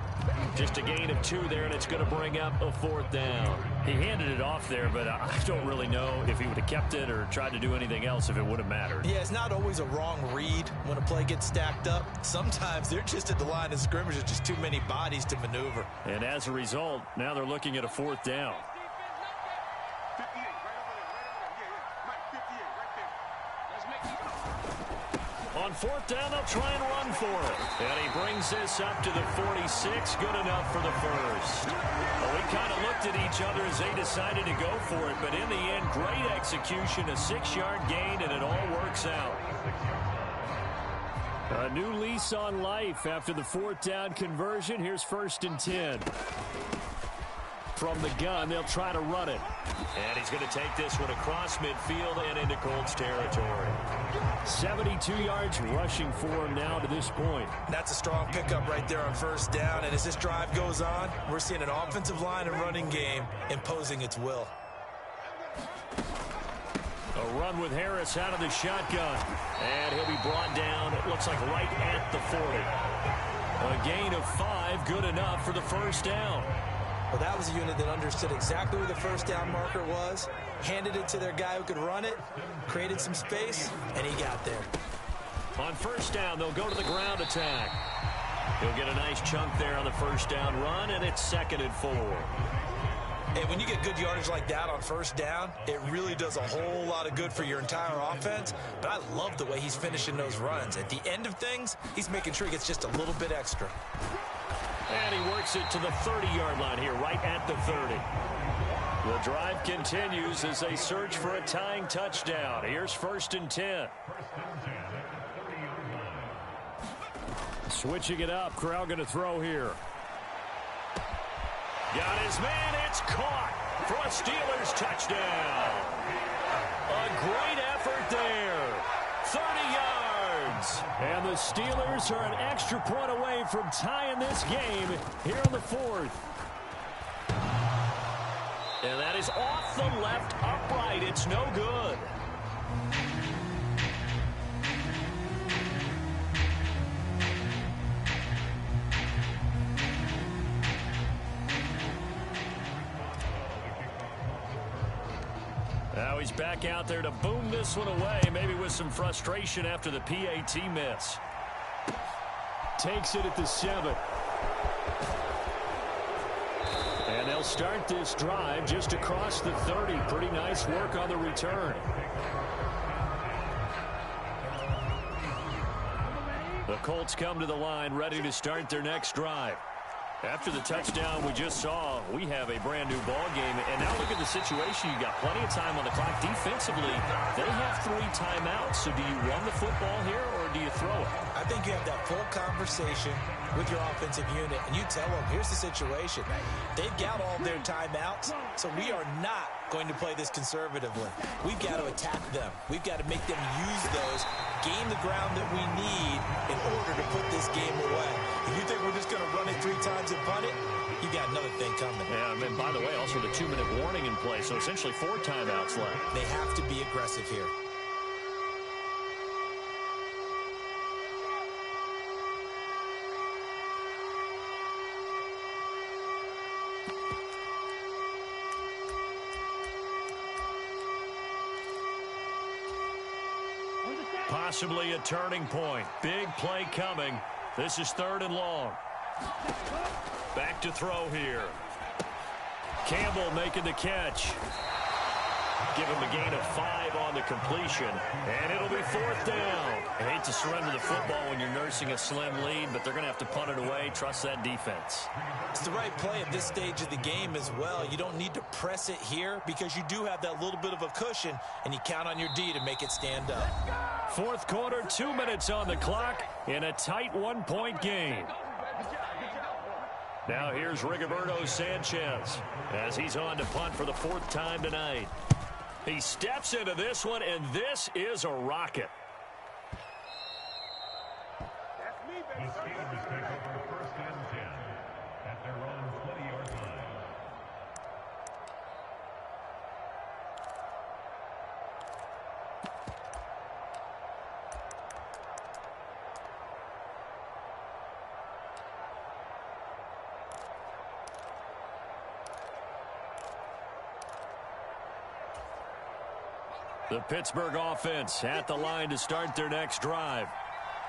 Just a gain of 2 there, and it's going to bring up a 4th down. He handed it off there, but I don't really know if he would have kept it or tried to do anything else if it would have mattered. Yeah, it's not always a wrong read when a play gets stacked up. Sometimes they're just at the line of scrimmage. There's just too many bodies to maneuver. And as a result, now they're looking at a 4th down. On 4th down, they'll try and run for it. And he brings this up to the 46. Good enough for the first. Well, we kind of looked at each other as they decided to go for it. But in the end, great execution, a 6-yard gain, and it all works out. A new lease on life after the 4th down conversion. Here's 1st and 10. From the gun, they'll try to run it. And he's going to take this one across midfield and into Colts territory. 72 yards rushing for him now to this point. That's a strong pickup right there on 1st down. And as this drive goes on, we're seeing an offensive line and running game imposing its will. A run with Harris out of the shotgun. And he'll be brought down, it looks like right at the 40. A gain of 5, good enough for the 1st down. Well, that was a unit that understood exactly where the 1st down marker was, handed it to their guy who could run it, created some space, and he got there. On 1st down, they'll go to the ground attack. He'll get a nice chunk there on the 1st down run, and it's 2nd and 4. And when you get good yardage like that on 1st down, it really does a whole lot of good for your entire offense. But I love the way he's finishing those runs. At the end of things, he's making sure he gets just a little bit extra. And he works it to the 30-yard line here, right at the 30. The drive continues as they search for a tying touchdown. Here's 1st and 10. Switching it up, Corral going to throw here. Got his man, it's caught for a Steelers touchdown. A great effort there. 30 yards. And the Steelers are an extra point away from tying this game here in the 4th. And that is off the left upright. It's no good. Now he's back out there to boom this one away, maybe with some frustration after the PAT miss. Takes it at the 7. And they'll start this drive just across the 30. Pretty nice work on the return. The Colts come to the line, ready to start their next drive. After the touchdown we just saw, we have a brand new ball game. And now look at the situation. You got plenty of time on the clock. Defensively, they have 3 timeouts. So do you run the football here or do you throw it? I think you have that full conversation with your offensive unit, and you tell them, here's the situation. They've got all their timeouts, so we are not going to play this conservatively. We've got to attack them. We've got to make them use those, gain the ground that we need in order to put this game away. If you think we're just going to run it 3 times and punt it, you got another thing coming. Yeah, and by the way, also the 2-minute warning in play, so essentially 4 timeouts left. They have to be aggressive here. Possibly a turning point. Big play coming. This is 3rd and long. Back to throw here. Campbell making the catch. Give him a gain of 5 on the completion. And it'll be 4th down. I hate to surrender the football when you're nursing a slim lead, but they're going to have to punt it away. Trust that defense. It's the right play at this stage of the game as well. You don't need to press it here because you do have that little bit of a cushion, and you count on your D to make it stand up. 4th quarter, 2 minutes on the clock in a tight 1-point game. Now here's Rigoberto Sanchez as he's on to punt for the 4th time tonight. He steps into this one, and this is a rocket. The Steelers take over 1st and 10 at their own 20-yard line. The Pittsburgh offense at the line to start their next drive.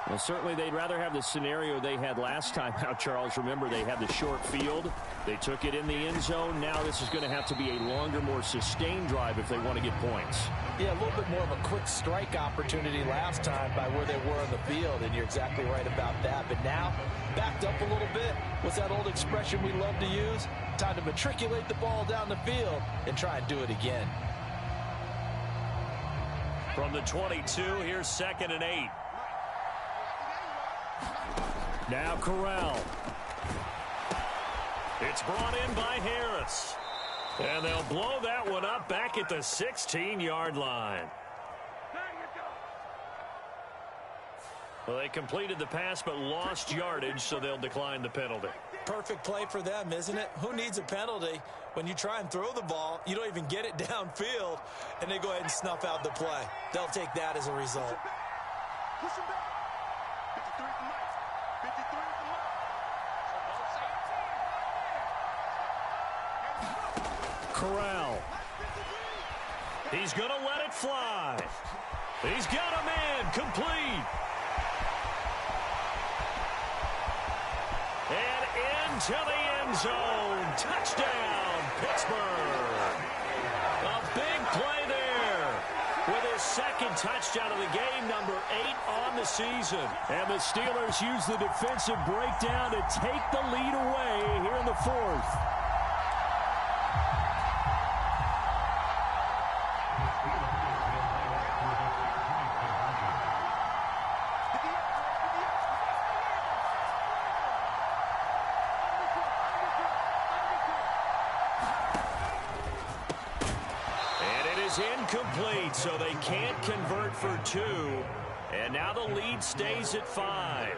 Well, certainly they'd rather have the scenario they had last time out, Charles. Remember, they had the short field. They took it in the end zone. Now this is going to have to be a longer, more sustained drive if they want to get points. Yeah, a little bit more of a quick strike opportunity last time by where they were on the field, and you're exactly right about that. But now, backed up a little bit. What's that old expression we love to use? Time to matriculate the ball down the field and try and do it again. From the 22, here's 2nd and 8. Now Corral. It's brought in by Harris. And they'll blow that one up back at the 16-yard line. Well, they completed the pass but lost yardage, so they'll decline the penalty. Perfect play for them, isn't it? Who needs a penalty? When you try and throw the ball, you don't even get it downfield, and they go ahead and snuff out the play. They'll take that as a result. Push him back. 53 for Mike. 53 for Mike. Corral. He's going to let it fly. He's got a man complete. And into the end zone. Touchdown, Pittsburgh. A big play there with his second touchdown of the game, number 8 on the season. And the Steelers use the defensive breakdown to take the lead away here in the 4th. Incomplete, so they can't convert for 2. And now the lead stays at 5.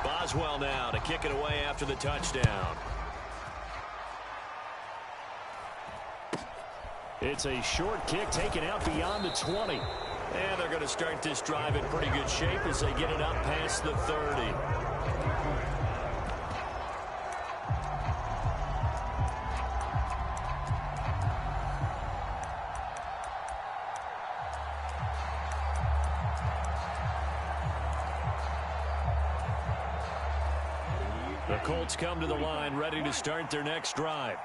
Boswell now to kick it away after the touchdown. It's a short kick taken out beyond the 20. And they're going to start this drive in pretty good shape as they get it up past the 30. The Colts come to the line ready to start their next drive.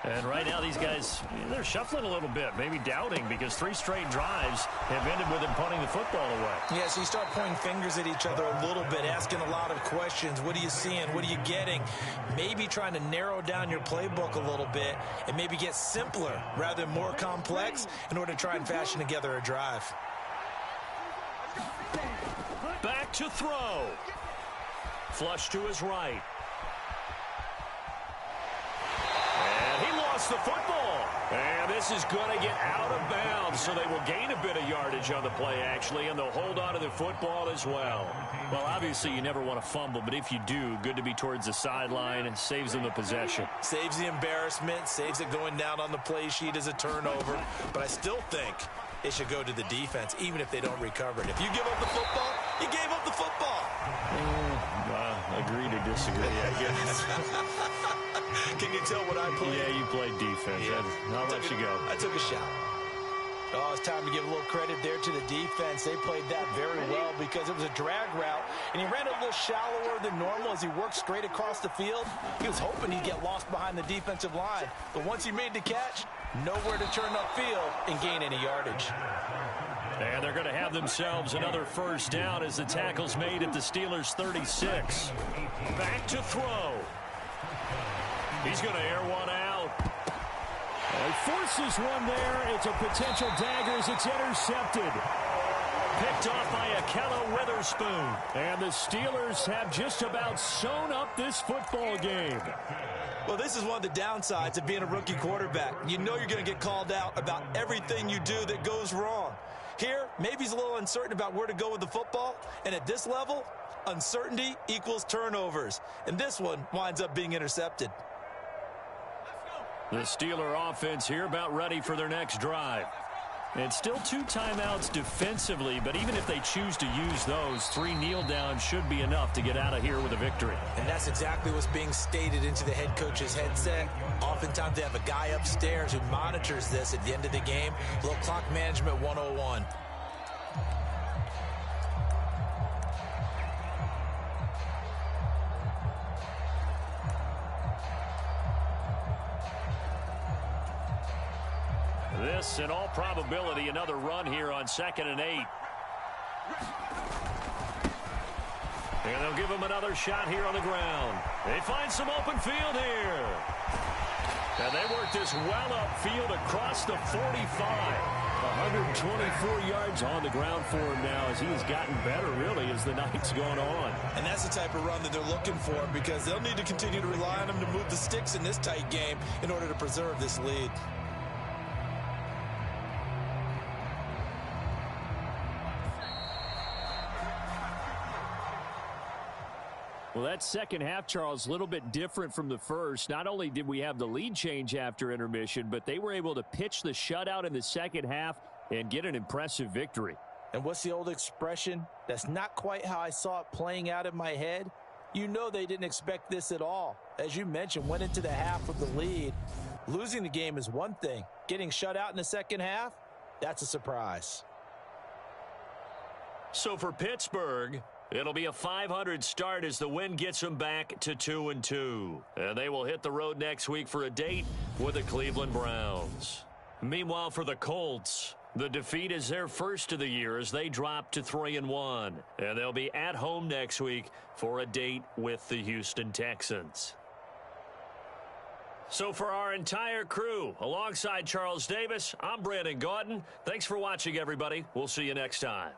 And right now these guys, they're shuffling a little bit, maybe doubting, because 3 straight drives have ended with them punting the football away. Yeah, so you start pointing fingers at each other a little bit, asking a lot of questions. What are you seeing? What are you getting? Maybe trying to narrow down your playbook a little bit and maybe get simpler rather than more complex in order to try and fashion together a drive. Back to throw. Flush to his right. The football, and this is going to get out of bounds, so they will gain a bit of yardage on the play, actually, and they'll hold on to the football as well. Well, obviously, you never want to fumble, but if you do, good to be towards the sideline, and saves them the possession. Saves the embarrassment, saves it going down on the play sheet as a turnover, but I still think it should go to the defense, even if they don't recover it. If you give up the football, you gave up the football. Agree to disagree, I guess. Can you tell what I played? Yeah, you played defense. Yeah. I'll let you go. I took a shot. Oh, it's time to give a little credit there to the defense. They played that very well because it was a drag route, and he ran a little shallower than normal as he worked straight across the field. He was hoping he'd get lost behind the defensive line, but once he made the catch, nowhere to turn upfield and gain any yardage. And they're going to have themselves another first down as the tackle's made at the Steelers' 36. Back to throw. He's going to air one out. He forces one there. It's a potential dagger as it's intercepted. Picked off by Akella Witherspoon. And the Steelers have just about sewn up this football game. Well, this is one of the downsides of being a rookie quarterback. You know you're going to get called out about everything you do that goes wrong. Here, maybe he's a little uncertain about where to go with the football. And at this level, uncertainty equals turnovers. And this one winds up being intercepted. The Steeler offense here about ready for their next drive. And still 2 timeouts defensively, but even if they choose to use those, 3 kneel downs should be enough to get out of here with a victory. And that's exactly what's being stated into the head coach's headset. Oftentimes they have a guy upstairs who monitors this at the end of the game. A little clock management 101. This, in all probability, another run here on 2nd and 8. And they'll give him another shot here on the ground. They find some open field here. And they work this well upfield across the 45. 124 yards on the ground for him now as he has gotten better, really, as the night's gone on. And that's the type of run that they're looking for because they'll need to continue to rely on him to move the sticks in this tight game in order to preserve this lead. Well, that second half, Charles, a little bit different from the first. Not only did we have the lead change after intermission, but they were able to pitch the shutout in the second half and get an impressive victory. And what's the old expression? That's not quite how I saw it playing out in my head. You know they didn't expect this at all. As you mentioned, went into the half with the lead. Losing the game is one thing. Getting shut out in the second half, that's a surprise. So for Pittsburgh, it'll be a .500 start as the win gets them back to 2-2. And they will hit the road next week for a date with the Cleveland Browns. Meanwhile, for the Colts, the defeat is their first of the year as they drop to 3-1. And they'll be at home next week for a date with the Houston Texans. So for our entire crew, alongside Charles Davis, I'm Brandon Gaudin. Thanks for watching, everybody. We'll see you next time.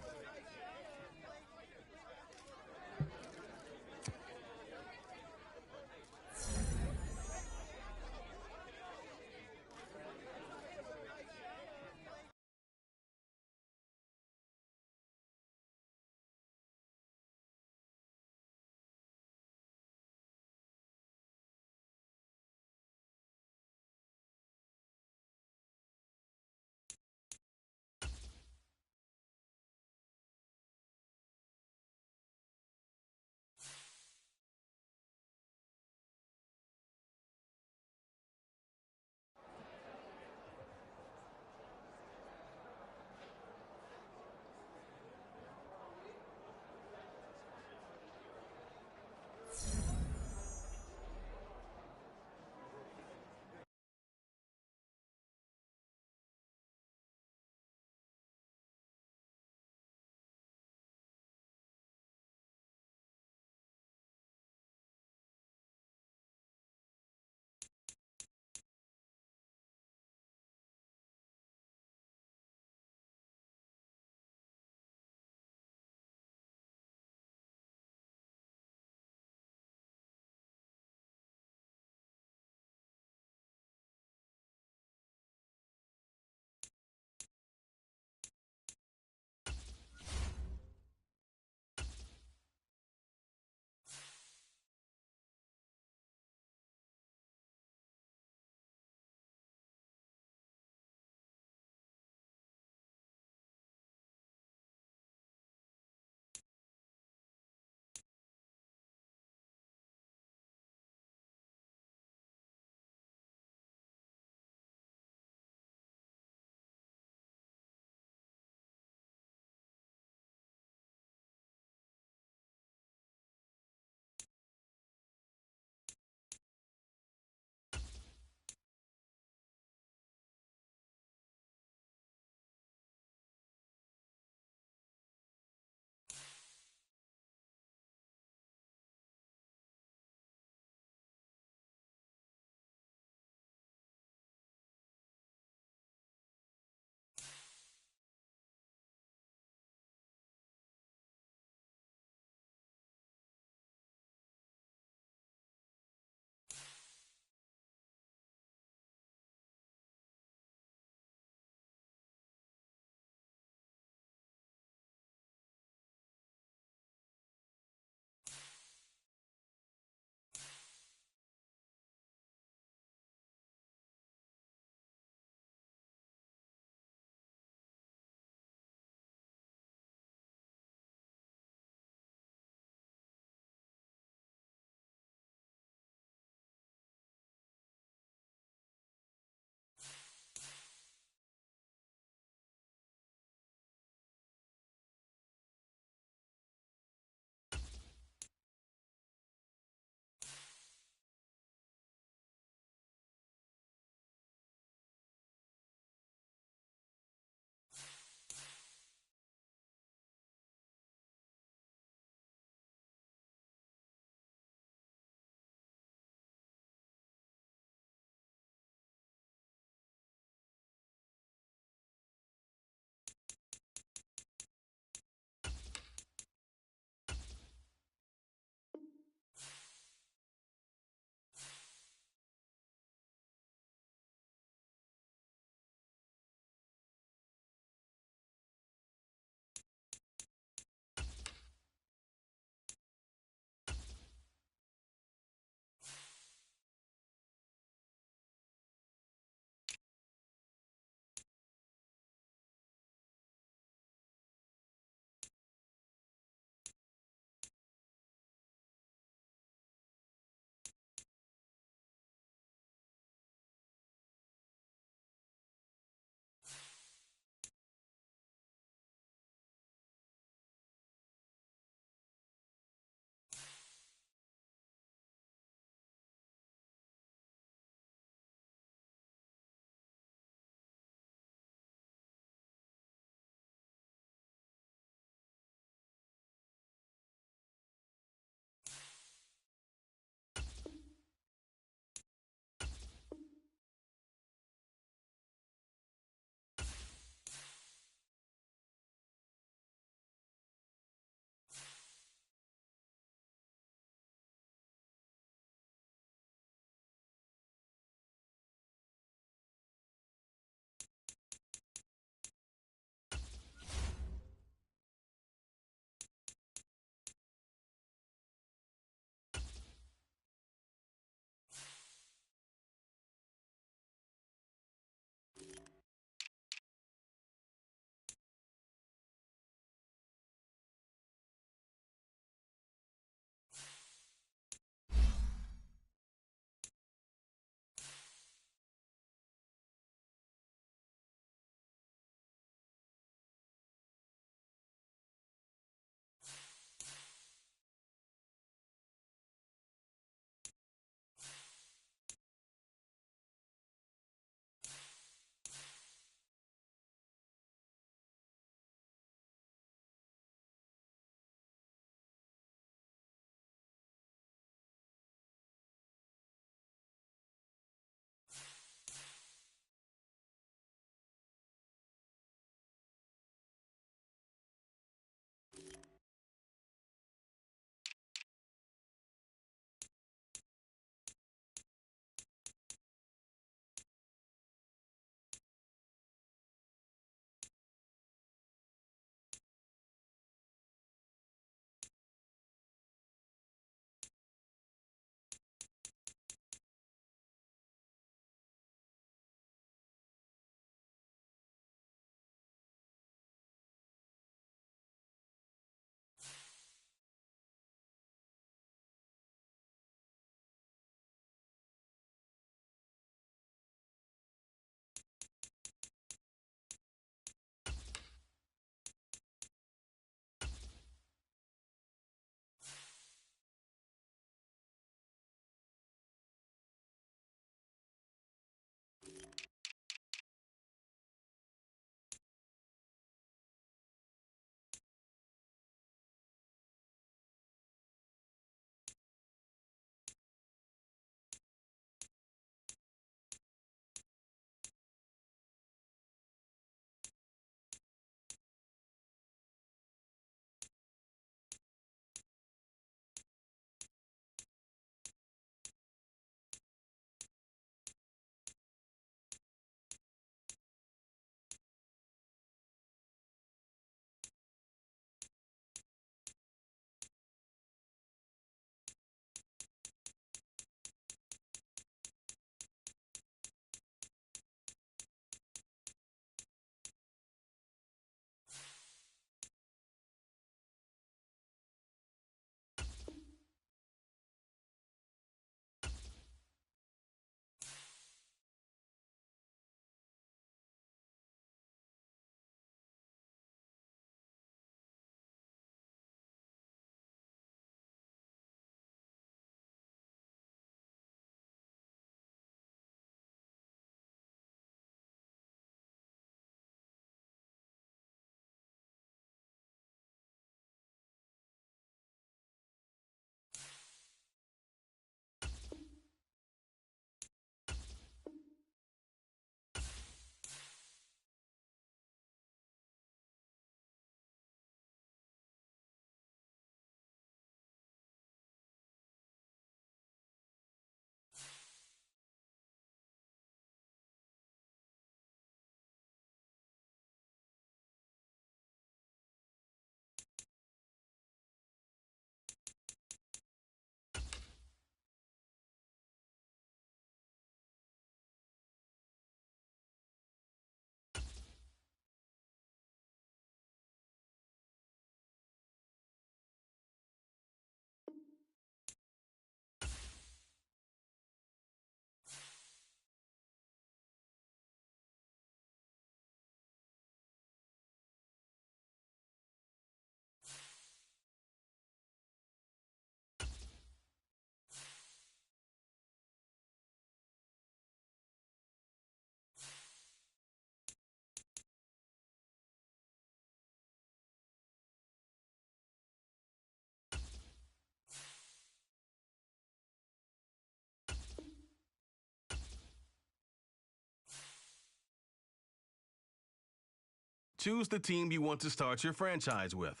choose the team you want to start your franchise with.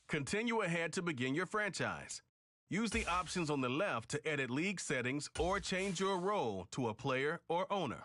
Continue ahead to begin your franchise. Use the options on the left to edit league settings or change your role to a player or owner.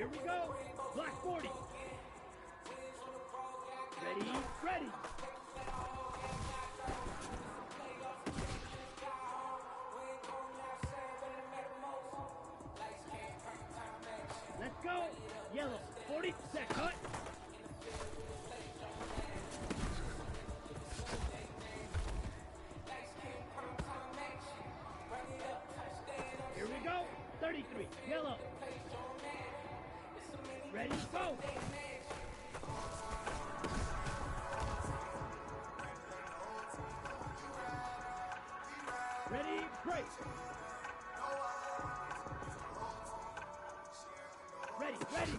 Here we go. Black 40. Ready, ready. Let's go. Yellow 40. Set cut. Here we go. 33. Yellow. Ready, go. Ready, break. Ready, ready.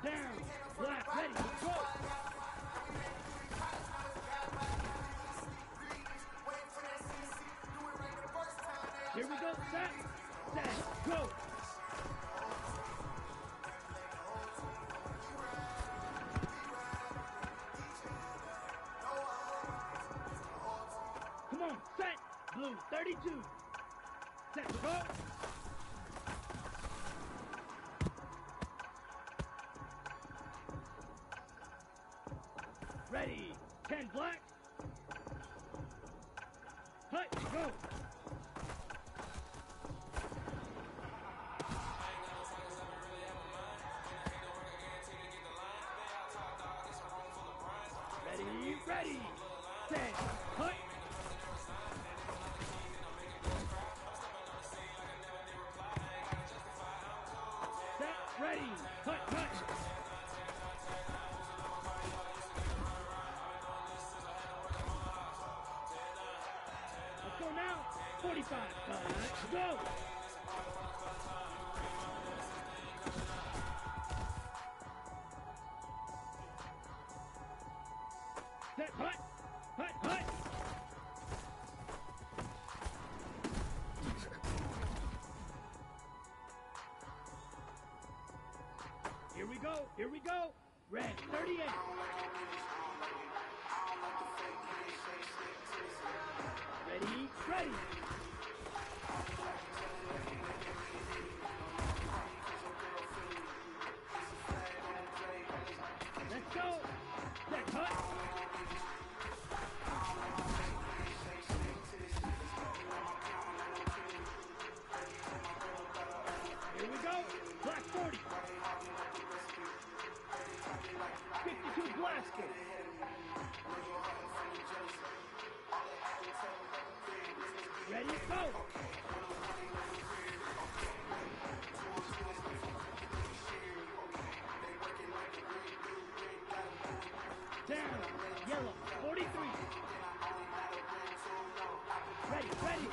Down. Black, ready, go. Here we go, set, go. Come on, set, blue 32. Set, go. Ready, 10 black. Hut, go. Ready, set, hut. Set, ready, hut, hut. Let's go now, 45, hut, go. Set, hut, hut, hut. Here we go, here we go. Red 38. Ready, ready. Let's go. Set, hut. Here we go. Black 40. 52 blaster. Ready, go. Down. Yellow 43. Ready, ready.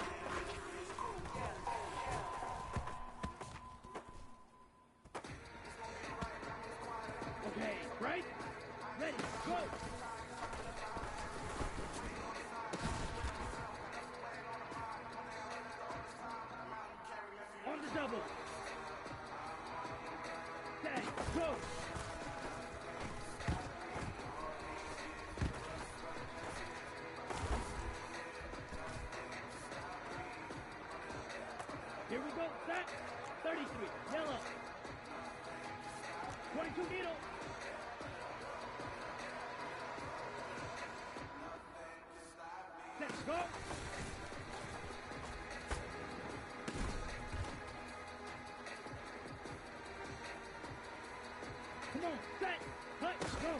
Okay, right? Ready, go! On the double. Set, go! Here we go, set, 33, yellow. 22 needle. Let's go. Come on, set, let's go.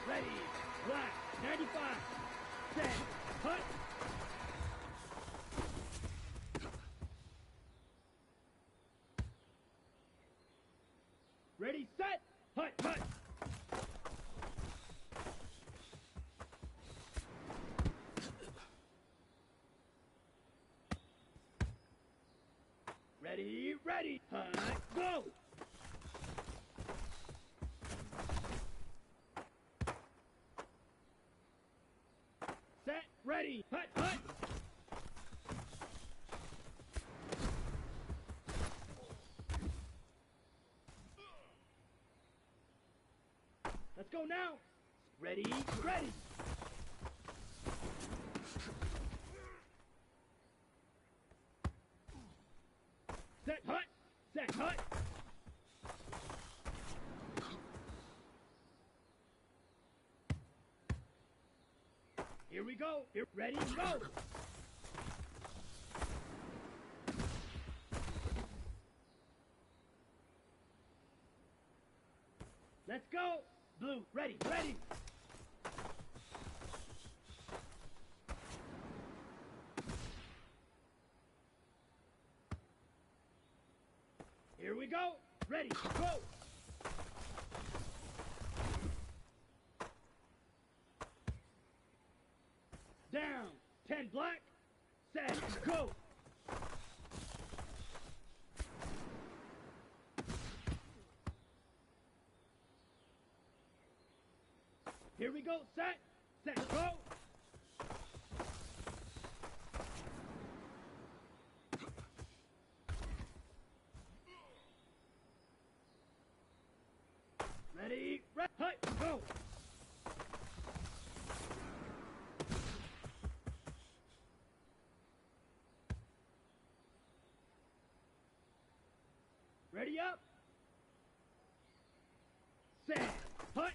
Ready, black, 95, set, hut. Ready, set, hut, hut. Ready, ready, hut, go. Set, ready, hut, hut. Let's go now. Ready, ready. Set, hut. Set, hut. Here we go. Here, ready, go. Let's go. Blue, ready, ready. Here we go. Ready, go. Down. 10 black. Set, go. Here we go. Set, go. Ready, hut, go. Ready up. Set, hut.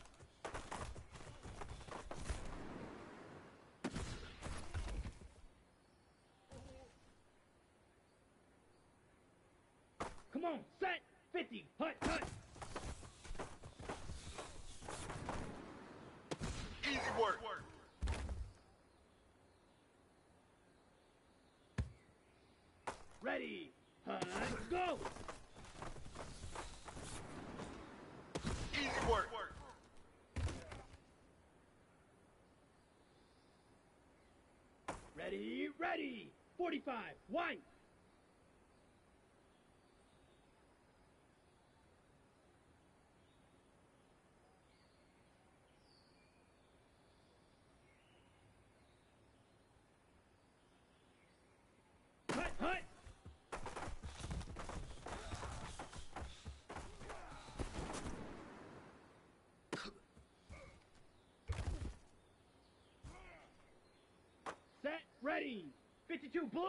Come on, set, 50, hut, hut. Easy work. Ready, hut, go. Easy work. Ready, ready. 45, white. Hut, hut. Set, ready. 52 blue.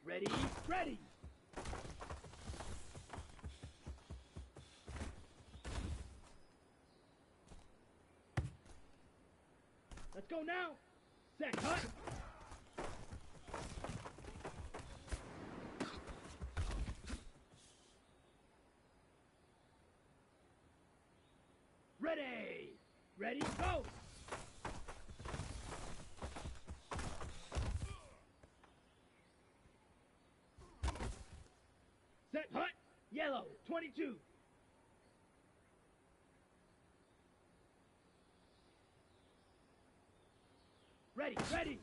Ready, ready. Let's go now. Set, hut. Ready. Ready, go. Set, hut. Yellow, 22. Ready, ready.